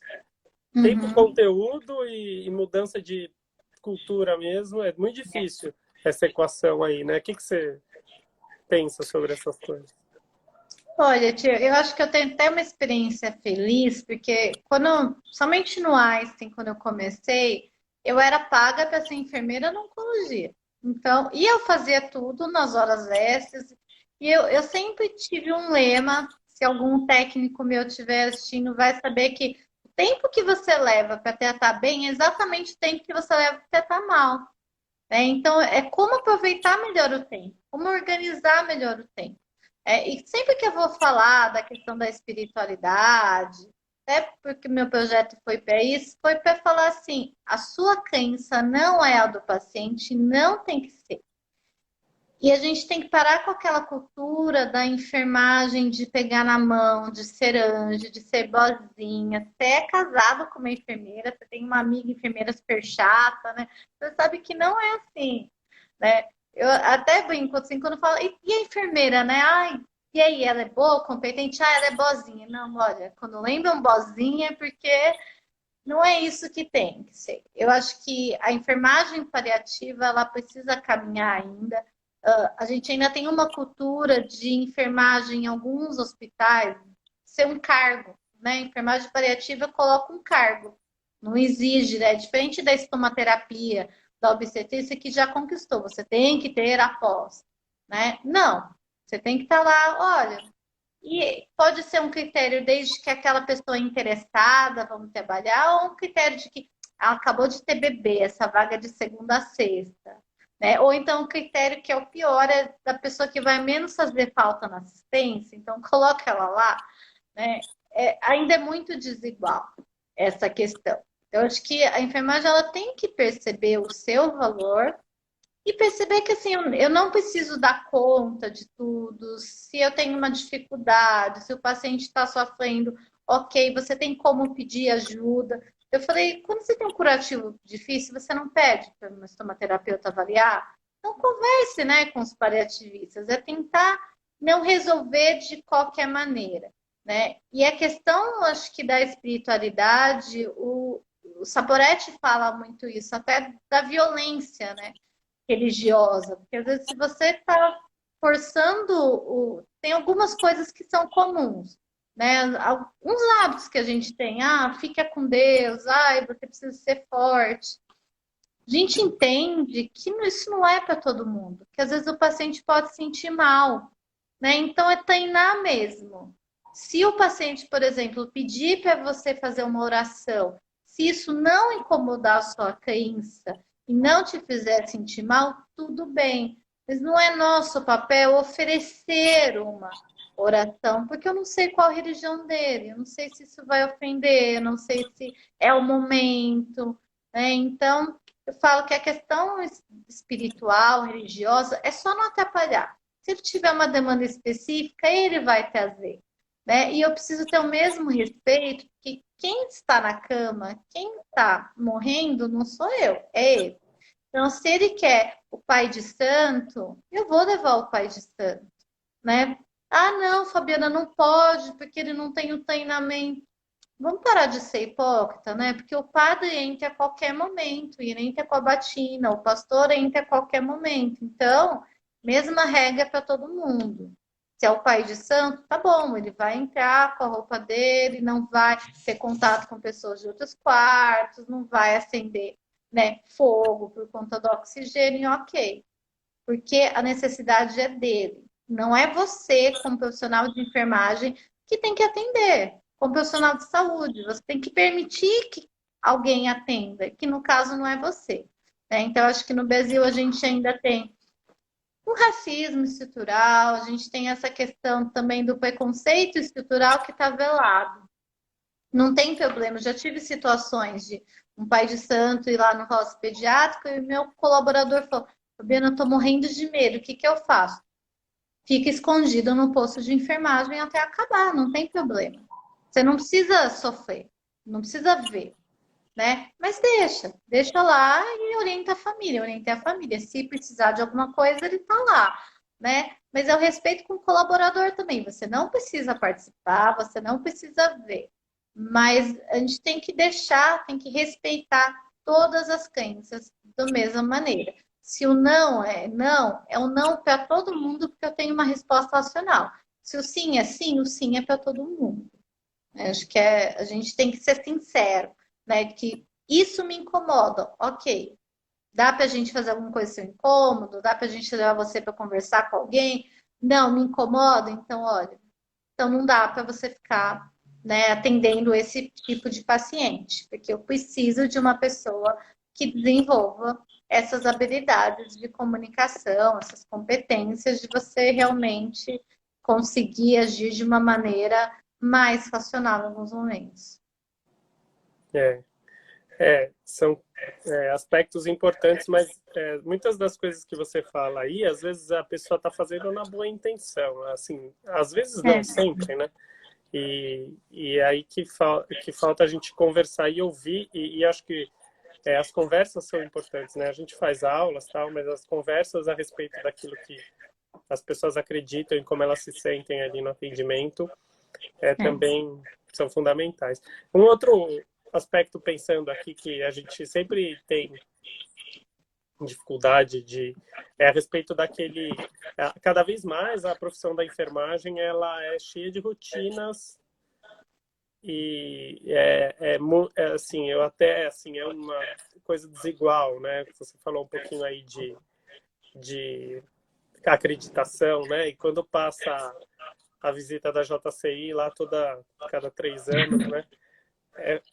Tempo, conteúdo e mudança de cultura mesmo, é muito difícil essa equação aí, né? O que você pensa sobre essas coisas? Olha, tia, eu acho que eu tenho até uma experiência feliz, porque somente no Einstein, quando eu comecei, eu era paga para ser enfermeira na oncologia. Então, e eu fazia tudo nas horas extras, e eu sempre tive um lema, se algum técnico meu estiver assistindo, vai saber que o tempo que você leva para tratar bem é exatamente o tempo que você leva para tratar mal. Né? Então, é como aproveitar melhor o tempo, como organizar melhor o tempo. E sempre que eu vou falar da questão da espiritualidade, até porque meu projeto foi para isso, foi para falar assim: a sua crença não é a do paciente, não tem que ser. E a gente tem que parar com aquela cultura da enfermagem de pegar na mão, de ser anjo, de ser boazinha. Você é casado com uma enfermeira, você tem uma amiga enfermeira super chata, né? Você sabe que não é assim, né? Eu até brinco assim quando falo, e a enfermeira, né? Ai, e aí, ela é boa, competente? Ah, ela é boazinha. Não, olha, quando lembram boazinha é porque não é isso que tem que ser. Eu acho que a enfermagem paliativa, ela precisa caminhar ainda. A gente ainda tem uma cultura de enfermagem em alguns hospitais ser um cargo, né? Enfermagem paliativa coloca um cargo, não exige, né? Diferente da estomaterapia, da obstetrícia que já conquistou, você tem que ter a pós, né? Não, você tem que estar lá, olha, e pode ser um critério desde que aquela pessoa é interessada, vamos trabalhar, ou um critério de que ela acabou de ter bebê, essa vaga de segunda a sexta. Né? Ou então o critério que é o pior é da pessoa que vai menos fazer falta na assistência, então coloca ela lá. Né? Ainda é muito desigual essa questão. Eu acho que a enfermagem ela tem que perceber o seu valor e perceber que assim, eu não preciso dar conta de tudo. Se eu tenho uma dificuldade, se o paciente está sofrendo, ok, você tem como pedir ajuda. Eu falei, quando você tem um curativo difícil, você não pede para uma estomaterapeuta avaliar? Então converse, né, com os paliativistas. É tentar não resolver de qualquer maneira, né? E a questão, acho que da espiritualidade, o Saporetti fala muito isso, até da violência, né? Religiosa, porque às vezes se você está forçando tem algumas coisas que são comuns, né? Alguns hábitos que a gente tem, fica com Deus, você precisa ser forte. A gente entende que isso não é para todo mundo, que às vezes o paciente pode se sentir mal, né? Então é treinar mesmo. Se o paciente, por exemplo, pedir para você fazer uma oração, se isso não incomodar a sua crença e não te fizer sentir mal, tudo bem. Mas não é nosso papel oferecer uma oração, porque eu não sei qual a religião dele, eu não sei se isso vai ofender, eu não sei se é o momento, né? Então, eu falo que a questão espiritual, religiosa, é só não atrapalhar. Se ele tiver uma demanda específica, ele vai trazer. Né? E eu preciso ter o mesmo respeito, que quem está na cama, quem está morrendo, não sou eu, é ele. Então, se ele quer o pai de santo, eu vou levar o pai de santo. Né? Ah, não, Fabiana, não pode, porque ele não tem o treinamento. Vamos parar de ser hipócrita, né? Porque o padre entra a qualquer momento, e ele entra com a batina, o pastor entra a qualquer momento. Então, mesma regra para todo mundo. Se é o pai de santo, tá bom, ele vai entrar com a roupa dele, não vai ter contato com pessoas de outros quartos, não vai acender, né, fogo por conta do oxigênio, ok. Porque a necessidade é dele. Não é você, como profissional de enfermagem, que tem que atender. Como profissional de saúde, você tem que permitir que alguém atenda, que no caso não é você. Né? Então, acho que no Brasil a gente ainda tem o racismo estrutural, a gente tem essa questão também do preconceito estrutural que está velado. Não tem problema, já tive situações de um pai de santo ir lá no hospital pediátrico e meu colaborador falou, Fabiana, eu estou morrendo de medo, o que que eu faço? Fica escondido no posto de enfermagem até acabar, não tem problema. Você não precisa sofrer, não precisa ver, né? Mas deixa lá e orienta a família. Se precisar de alguma coisa, ele tá lá, né? Mas é o respeito com o colaborador também. Você não precisa participar, você não precisa ver. Mas a gente tem que deixar, tem que respeitar todas as crenças da mesma maneira. Se o não, é o não para todo mundo, porque eu tenho uma resposta racional. Se o sim, o sim é para todo mundo. Acho que a gente tem que ser sincero, né? Que isso me incomoda, ok. Dá para a gente fazer alguma coisa sem incômodo? Dá para a gente levar você para conversar com alguém? Não, me incomoda? Então, olha, então não dá para você ficar, né, atendendo esse tipo de paciente, porque eu preciso de uma pessoa que desenvolva essas habilidades de comunicação, essas competências de você realmente conseguir agir de uma maneira mais racional em alguns momentos. É, são aspectos importantes, mas muitas das coisas que você fala aí, às vezes a pessoa está fazendo na boa intenção, assim, às vezes não sempre, né? E aí que falta a gente conversar e ouvir, e acho que as conversas são importantes, né? A gente faz aulas, tal, mas as conversas a respeito daquilo que as pessoas acreditam e como elas se sentem ali no atendimento também são fundamentais. Um outro aspecto, pensando aqui, que a gente sempre tem dificuldade a respeito daquele... Cada vez mais a profissão da enfermagem ela é cheia de rotinas e assim, eu até assim, é uma coisa desigual, né? Você falou um pouquinho aí de acreditação, né? E quando passa a visita da JCI lá cada 3 anos, né?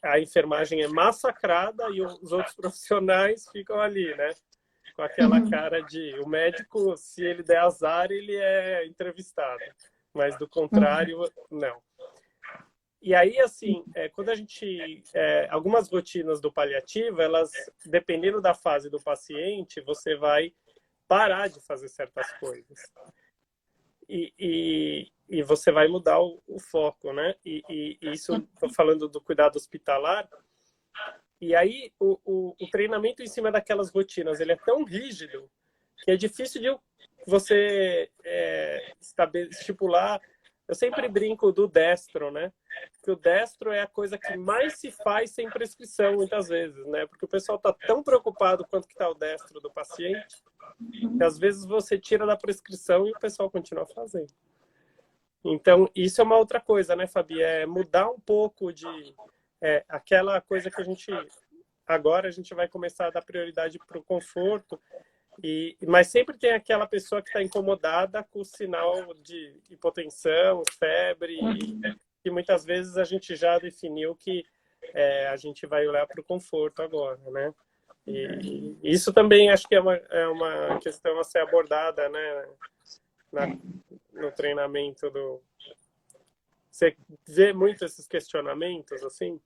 A enfermagem é massacrada e os outros profissionais ficam ali, né? Com aquela cara de... O médico, se ele der azar, ele é entrevistado. Mas, do contrário, não. E aí, assim, quando a gente... algumas rotinas do paliativo, elas, dependendo da fase do paciente, você vai parar de fazer certas coisas. E você vai mudar o foco, né? E isso, estou falando do cuidado hospitalar. E aí, o treinamento em cima daquelas rotinas, ele é tão rígido que é difícil de você estipular. Eu sempre brinco do destro, né? Que o destro é a coisa que mais se faz sem prescrição, muitas vezes, né? Porque o pessoal está tão preocupado quanto que está o destro do paciente, que às vezes você tira da prescrição e o pessoal continua fazendo. Então, isso é uma outra coisa, né, Fabi? É mudar um pouco de aquela coisa que agora a gente vai começar a dar prioridade para o conforto, mas sempre tem aquela pessoa que está incomodada com o sinal de hipotensão, febre, e muitas vezes a gente já definiu que a gente vai olhar para o conforto agora, né? E isso também acho que é uma questão a ser abordada, né? No treinamento Você vê muito esses questionamentos, assim?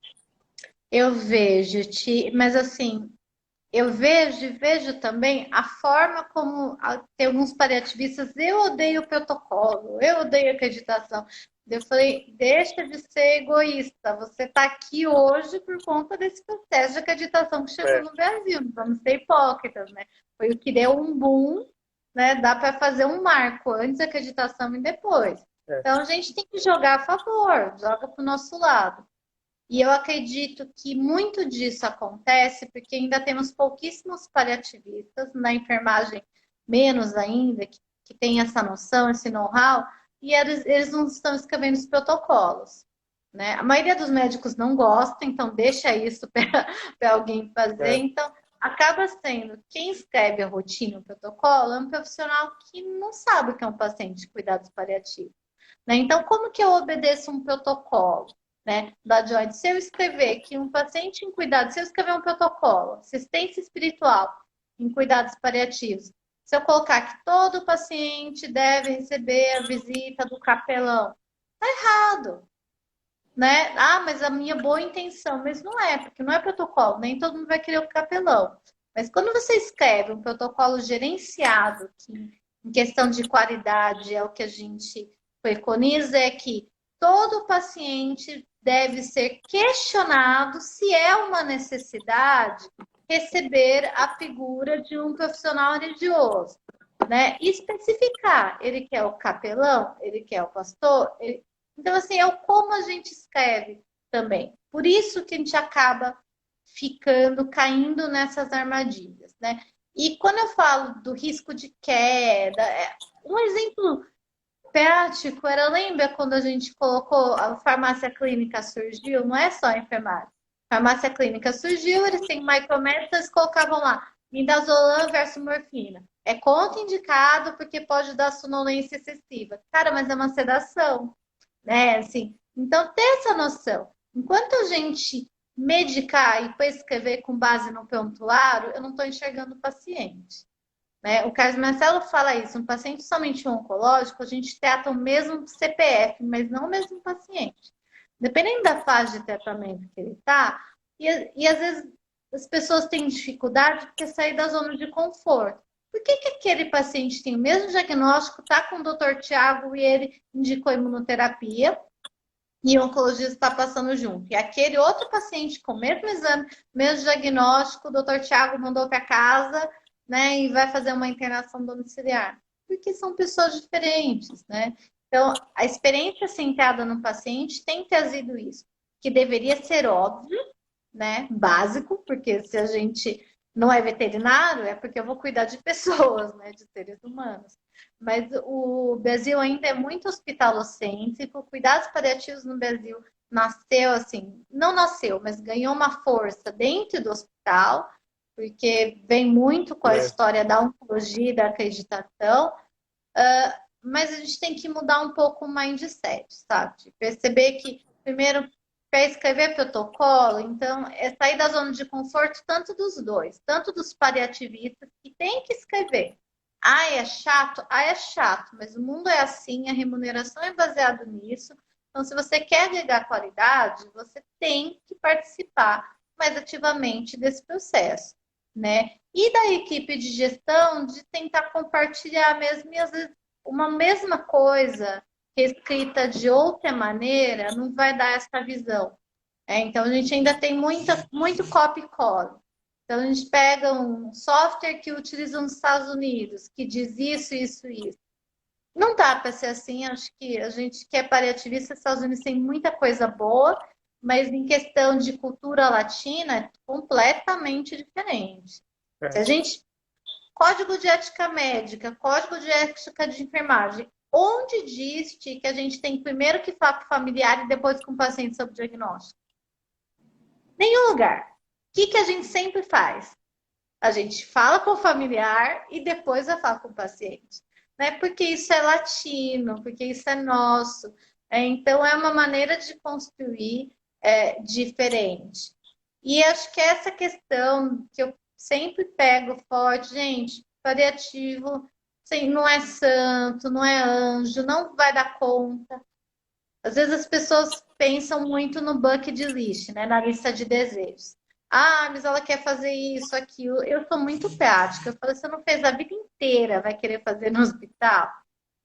Eu vejo, mas assim, eu vejo também a forma como tem alguns paliativistas, eu odeio o protocolo, eu odeio a acreditação. Eu falei, deixa de ser egoísta, você está aqui hoje por conta desse processo de acreditação que chegou no Brasil, não vamos ser hipócritas, né? Foi o que deu um boom, né? Dá para fazer um marco antes da acreditação e depois. Então a gente tem que jogar a favor, joga para o nosso lado. E eu acredito que muito disso acontece porque ainda temos pouquíssimos paliativistas, na enfermagem menos ainda, que tem essa noção, esse know-how, e eles não estão escrevendo os protocolos. Né? A maioria dos médicos não gosta, então deixa isso para alguém fazer. Então, acaba sendo quem escreve a rotina, o protocolo, é um profissional que não sabe o que é um paciente de cuidados paliativos. Né? Então, como que eu obedeço um protocolo? Né, da Joint, se eu escrever que um paciente em cuidados, se eu escrever um protocolo, assistência espiritual em cuidados paliativos, Se eu colocar que todo paciente deve receber a visita do capelão, tá errado, né? Ah, mas a minha boa intenção, mas não é, porque não é protocolo, nem todo mundo vai querer o capelão. Mas quando você escreve um protocolo gerenciado, que em questão de qualidade é o que a gente preconiza, é que todo paciente deve ser questionado se é uma necessidade receber a figura de um profissional religioso, né? E especificar, ele quer o capelão, ele quer o pastor, então, assim, é o como a gente escreve também. Por isso que a gente acaba caindo nessas armadilhas, né? E quando eu falo do risco de queda, um exemplo prático era, lembra quando a gente colocou a farmácia clínica surgiu? Não é só a enfermagem. A farmácia clínica surgiu, eles têm micrométodos, eles colocavam lá, midazolam versus morfina. É contraindicado porque pode dar sonolência excessiva. Cara, mas é uma sedação, né? Assim, então, ter essa noção. Enquanto a gente medicar e prescrever com base no prontuário, eu não estou enxergando o paciente. Né? O Carlos Marcelo fala isso, um paciente somente oncológico, a gente trata o mesmo CPF, mas não o mesmo paciente. Dependendo da fase de tratamento que ele está, e às vezes as pessoas têm dificuldade porque sair da zona de conforto. Por que aquele paciente tem o mesmo diagnóstico, está com o doutor Tiago e ele indicou imunoterapia, e o oncologista está passando junto? E aquele outro paciente com o mesmo exame, mesmo diagnóstico, o doutor Tiago mandou para casa, né, e vai fazer uma internação domiciliar. Porque são pessoas diferentes, né? Então, a experiência centrada no paciente tem trazido isso, que deveria ser óbvio, né, básico, porque se a gente não é veterinário, é porque eu vou cuidar de pessoas, né, de seres humanos. Mas o Brasil ainda é muito hospitalocêntrico, cuidados paliativos no Brasil nasceu assim, não nasceu, mas ganhou uma força dentro do hospital, porque vem muito com a história da oncologia e da acreditação, mas a gente tem que mudar um pouco o mindset, sabe? Perceber que, primeiro, para escrever protocolo, então, é sair da zona de conforto tanto dos dois, tanto dos paliativistas, que tem que escrever. Ah, é chato? Ah, é chato, mas o mundo é assim, a remuneração é baseada nisso. Então, se você quer agregar qualidade, você tem que participar mais ativamente desse processo, né? E da equipe de gestão, de tentar compartilhar mesmo, e às vezes uma mesma coisa escrita de outra maneira não vai dar essa visão. Então, a gente ainda tem muito copy e cola. Então, a gente pega um software que utiliza nos Estados Unidos, que diz isso, isso, isso. Não dá para ser assim. Acho que a gente que é paliativista, os Estados Unidos tem muita coisa boa, mas em questão de cultura latina é completamente diferente. Se a gente Código de ética médica, código de ética de enfermagem. Onde diz que a gente tem primeiro que falar com o familiar e depois com o paciente sobre o diagnóstico? Nenhum lugar. O que a gente sempre faz? A gente fala com o familiar e depois vai falar com o paciente. Né? Porque isso é latino, porque isso é nosso. Então, é uma maneira de construir diferente. E acho que essa questão que eu sempre pego forte, gente, paliativo não é santo, não é anjo, não vai dar conta. Às vezes as pessoas pensam muito no bucket list, né? Na lista de desejos. Ah, mas ela quer fazer isso, aquilo. Eu sou muito prática. Eu falo, você não fez a vida inteira, vai querer fazer no hospital?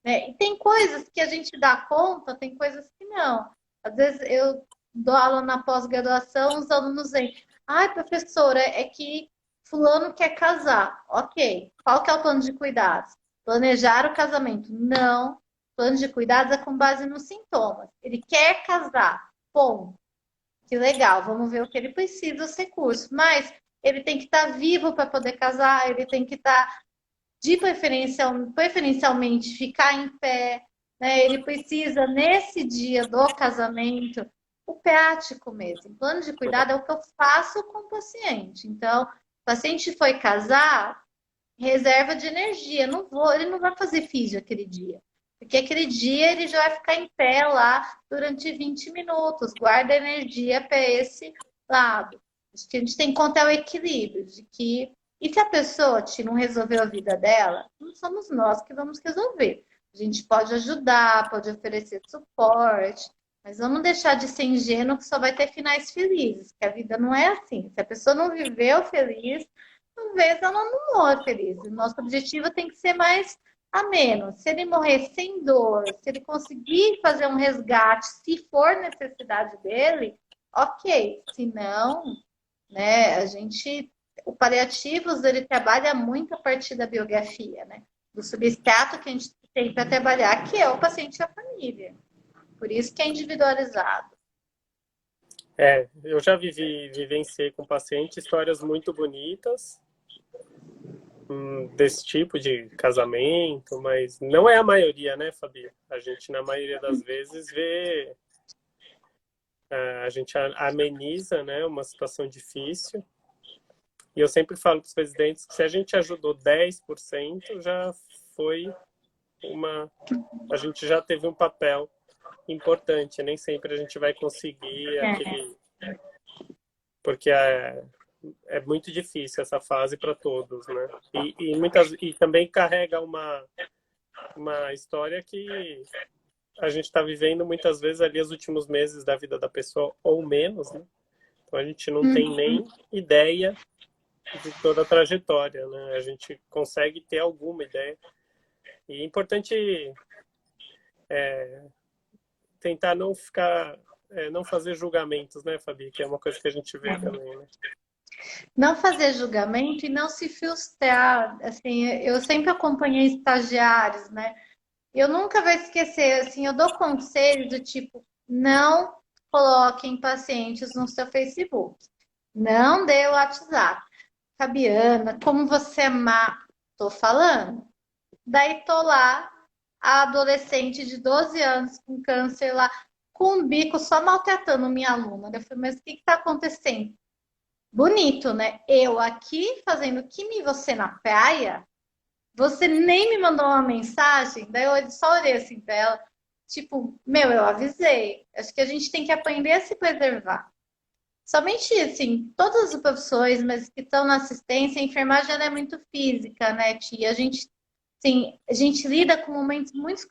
Né? E tem coisas que a gente dá conta, tem coisas que não. Às vezes eu dou aula na pós-graduação, os alunos vêm. Ai, professora, é que fulano quer casar. Ok. Qual que é o plano de cuidados? Planejar o casamento. Não. Plano de cuidados é com base nos sintomas. Ele quer casar. Bom, que legal. Vamos ver o que ele precisa, os recursos. Mas ele tem que estar vivo para poder casar, ele tem que estar preferencialmente ficar em pé, né? Ele precisa, nesse dia do casamento, o prático mesmo. O plano de cuidado é o que eu faço com o paciente. Então, o paciente foi casar, reserva de energia. Ele não vai fazer físio aquele dia. Porque aquele dia ele já vai ficar em pé lá durante 20 minutos. Guarda energia para esse lado. Acho que a gente tem que encontrar o equilíbrio de que E se a pessoa não resolveu a vida dela, não somos nós que vamos resolver. A gente pode ajudar, pode oferecer suporte, mas vamos deixar de ser ingênuo que só vai ter finais felizes, que a vida não é assim. Se a pessoa não viveu feliz, talvez ela não morra feliz. O nosso objetivo tem que ser mais ameno. Se ele morrer sem dor, se ele conseguir fazer um resgate, se for necessidade dele, ok. Se não, né, o paliativos, ele trabalha muito a partir da biografia, né? Do substrato que a gente tem para trabalhar, que é o paciente e a família. Por isso que é individualizado. Eu já vivenciei com paciente histórias muito bonitas desse tipo de casamento, mas não é a maioria, né, Fabi? A gente, na maioria das vezes, a gente ameniza, né, uma situação difícil. E eu sempre falo para os residentes que se a gente ajudou 10%, já foi a gente já teve um papel importante. Nem sempre a gente vai conseguir aquele... Porque é muito difícil essa fase para todos, né? E também carrega uma história que a gente está vivendo muitas vezes ali os últimos meses da vida da pessoa, ou menos, né? Então a gente não tem nem ideia de toda a trajetória, né? A gente consegue ter alguma ideia. E é importante tentar não fazer julgamentos, né, Fabi? Que é uma coisa que a gente vê também, né? Não fazer julgamento e não se frustrar. Assim, eu sempre acompanhei estagiários, né? Eu nunca vou esquecer, assim, eu dou conselhos do tipo, não coloquem pacientes no seu Facebook. Não dê o WhatsApp. Fabiana, como você é má. Tô falando. Daí tô lá, a adolescente de 12 anos com câncer lá, com um bico só maltratando minha aluna. Eu falei, mas o que tá acontecendo? Bonito, né? Eu aqui fazendo Kimi e você na praia, você nem me mandou uma mensagem, daí eu só olhei assim pra ela, tipo, meu, eu avisei. Acho que a gente tem que aprender a se preservar. Somente, assim, todas as profissões, mas que estão na assistência, a enfermagem ela é muito física, né, tia? A gente lida com momentos muito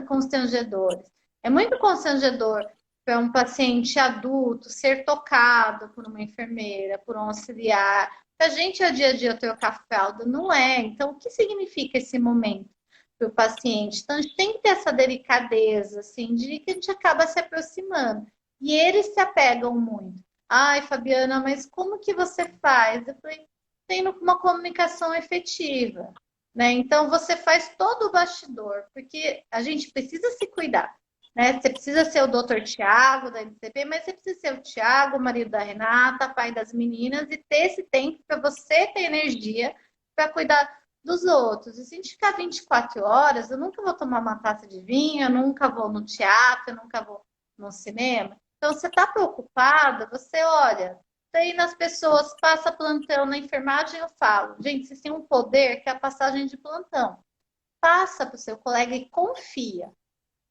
constrangedores. É muito constrangedor para um paciente adulto ser tocado por uma enfermeira, por um auxiliar. Para a gente, é dia a dia, trocar fralda, não é. Então, o que significa esse momento para o paciente? Então, a gente tem que ter essa delicadeza, assim, de que a gente acaba se aproximando. E eles se apegam muito. Ai, Fabiana, mas como que você faz? Eu falei, tendo uma comunicação efetiva, né? Então, você faz todo o bastidor, porque a gente precisa se cuidar, né? Você precisa ser o doutor Tiago da NCP, mas você precisa ser o Tiago, o marido da Renata, pai das meninas, e ter esse tempo para você ter energia para cuidar dos outros. E se a gente ficar 24 horas, eu nunca vou tomar uma taça de vinho, eu nunca vou no teatro, eu nunca vou no cinema. Então, você está preocupada, você olha, daí nas pessoas, passa plantão na enfermagem, eu falo, gente, vocês têm um poder que é a passagem de plantão. Passa para o seu colega e confia.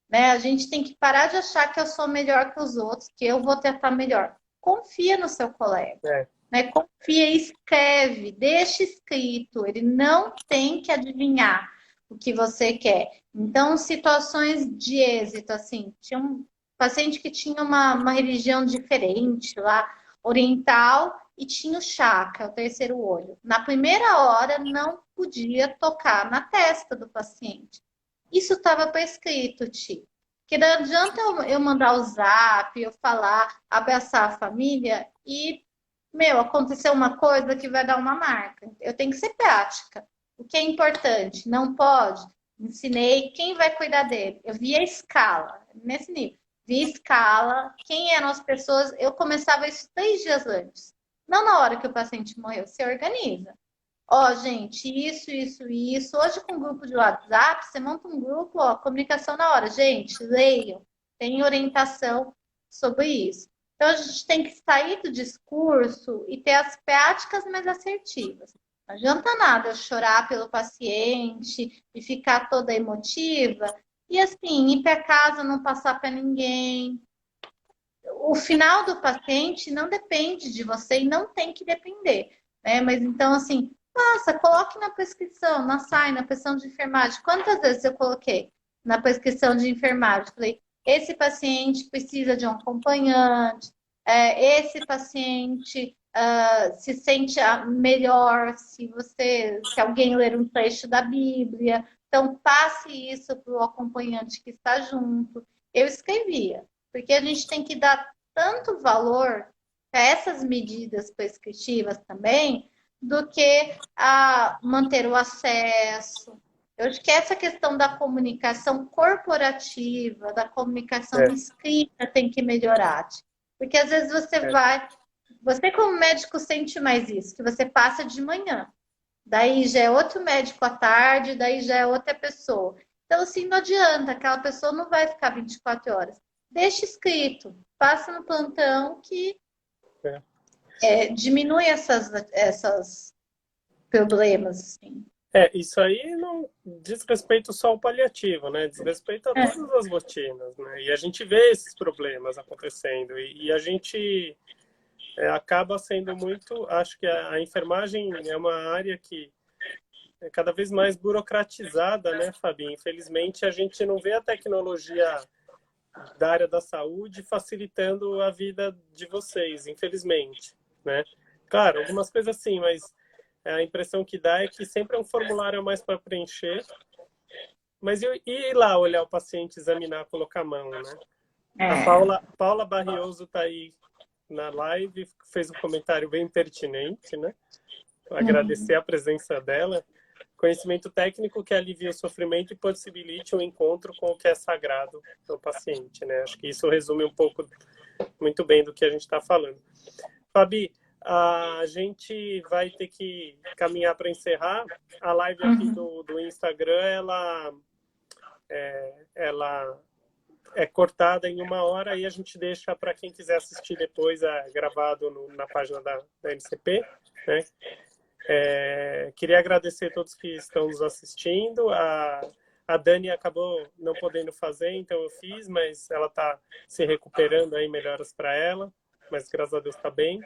Né? A gente tem que parar de achar que eu sou melhor que os outros, que eu vou tratar melhor. Confia no seu colega. Né? Confia e escreve, deixa escrito. Ele não tem que adivinhar o que você quer. Então, situações de êxito, assim, tinha um paciente que tinha uma religião diferente lá, oriental, e tinha o chakra, o terceiro olho. Na primeira hora, não podia tocar na testa do paciente. Isso estava prescrito, Ti. Porque não adianta eu mandar o zap, eu falar, abraçar a família e, meu, aconteceu uma coisa que vai dar uma marca. Eu tenho que ser prática. O que é importante? Não pode. Ensinei quem vai cuidar dele. Eu vi a escala, nesse nível. Vi a escala, quem eram as pessoas. Eu começava isso 3 dias antes. Não na hora que o paciente morreu. Você organiza. Ó, gente, isso. Hoje com o grupo de WhatsApp, você monta um grupo, ó, comunicação na hora. Gente, leiam, tem orientação sobre isso. Então, a gente tem que sair do discurso e ter as práticas mais assertivas. Não adianta nada eu chorar pelo paciente e ficar toda emotiva e, assim, ir para casa, não passar para ninguém. O final do paciente não depende de você e não tem que depender, né? Mas, então, assim, Faça, coloque na prescrição, na SAI, na prescrição de enfermagem. Quantas vezes eu coloquei na prescrição de enfermagem? Falei, esse paciente precisa de um acompanhante, esse paciente se sente melhor se alguém ler um trecho da Bíblia. Então, passe isso para o acompanhante que está junto. Eu escrevia, porque a gente tem que dar tanto valor para essas medidas prescritivas também, do que a manter o acesso. Eu acho que essa questão da comunicação corporativa, da comunicação escrita tem que melhorar. Porque às vezes você como médico sente mais isso, que você passa de manhã. Daí já é outro médico à tarde, daí já é outra pessoa. Então, assim, não adianta, aquela pessoa não vai ficar 24 horas. Deixa escrito, passa no plantão que diminui esses problemas, assim. Isso aí não diz respeito só ao paliativo, né? Diz respeito a todas as rotinas, né? E a gente vê esses problemas acontecendo. E a gente acaba sendo muito... Acho que a enfermagem é uma área que é cada vez mais burocratizada, né, Fabi? Infelizmente, a gente não vê a tecnologia da área da saúde facilitando a vida de vocês, infelizmente, né? Claro, algumas coisas sim, mas a impressão que dá é que sempre é um formulário a mais para preencher. Mas e ir lá olhar o paciente, examinar, colocar a mão, né? A Paula Barrioso está aí na live, fez um comentário bem pertinente, né? Agradecer a presença dela. Conhecimento técnico que alivia o sofrimento e possibilite um encontro com o que é sagrado para o paciente, né? Acho que isso resume um pouco, muito bem do que a gente está falando. Fabi, a gente vai ter que caminhar para encerrar. A live aqui do Instagram, ela é cortada em 1 hora e a gente deixa para quem quiser assistir depois, gravado na página da NCP, né? Queria agradecer a todos que estão nos assistindo. A Dani acabou não podendo fazer, então eu fiz, mas ela está se recuperando aí, melhoras para ela, mas graças a Deus está bem.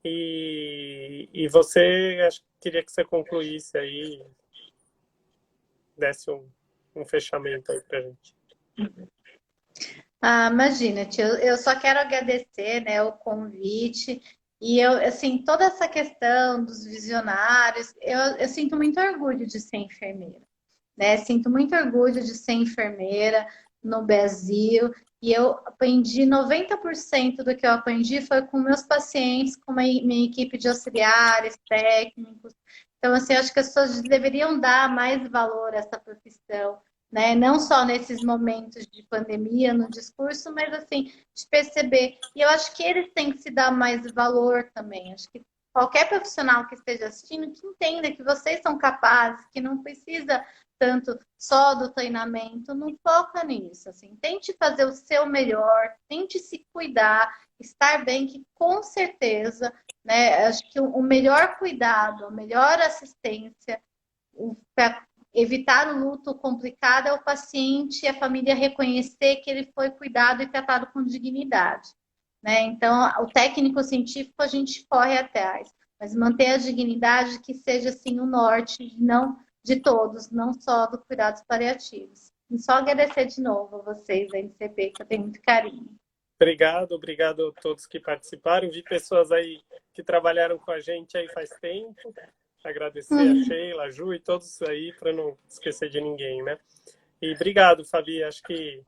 E você, acho que queria que você concluísse aí, desse um fechamento aí pra gente. Imagina, tio, eu só quero agradecer, né, o convite. E eu, assim, toda essa questão dos visionários, eu sinto muito orgulho de ser enfermeira, né? Sinto muito orgulho de ser enfermeira no Brasil. E eu aprendi 90% do que eu aprendi foi com meus pacientes, com minha equipe de auxiliares, técnicos. Então, assim, eu acho que as pessoas deveriam dar mais valor a essa profissão, né? Não só nesses momentos de pandemia, no discurso, mas assim, de perceber. E eu acho que eles têm que se dar mais valor também. Acho que qualquer profissional que esteja assistindo, que entenda que vocês são capazes, que não precisa tanto só do treinamento, não foca nisso, assim. Tente fazer o seu melhor, tente se cuidar, estar bem, que com certeza, né, acho que o melhor cuidado, a melhor assistência para evitar o luto complicado é o paciente e a família reconhecer que ele foi cuidado e tratado com dignidade, né? Então, o técnico científico a gente corre atrás, mas manter a dignidade que seja assim o norte, não de todos, não só dos cuidados paliativos. E só agradecer de novo a vocês da NCP, que eu tenho muito carinho. Obrigado a todos que participaram. Vi pessoas aí que trabalharam com a gente aí faz tempo. Agradecer a Sheila, a Ju e todos aí, para não esquecer de ninguém, né? E obrigado, Fabi. Acho que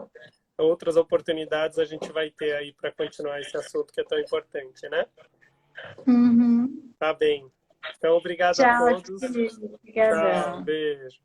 outras oportunidades a gente vai ter aí para continuar esse assunto que é tão importante, né? Tá bem. Então, obrigado a todos. Tchau, beijo. Tchau, beijo.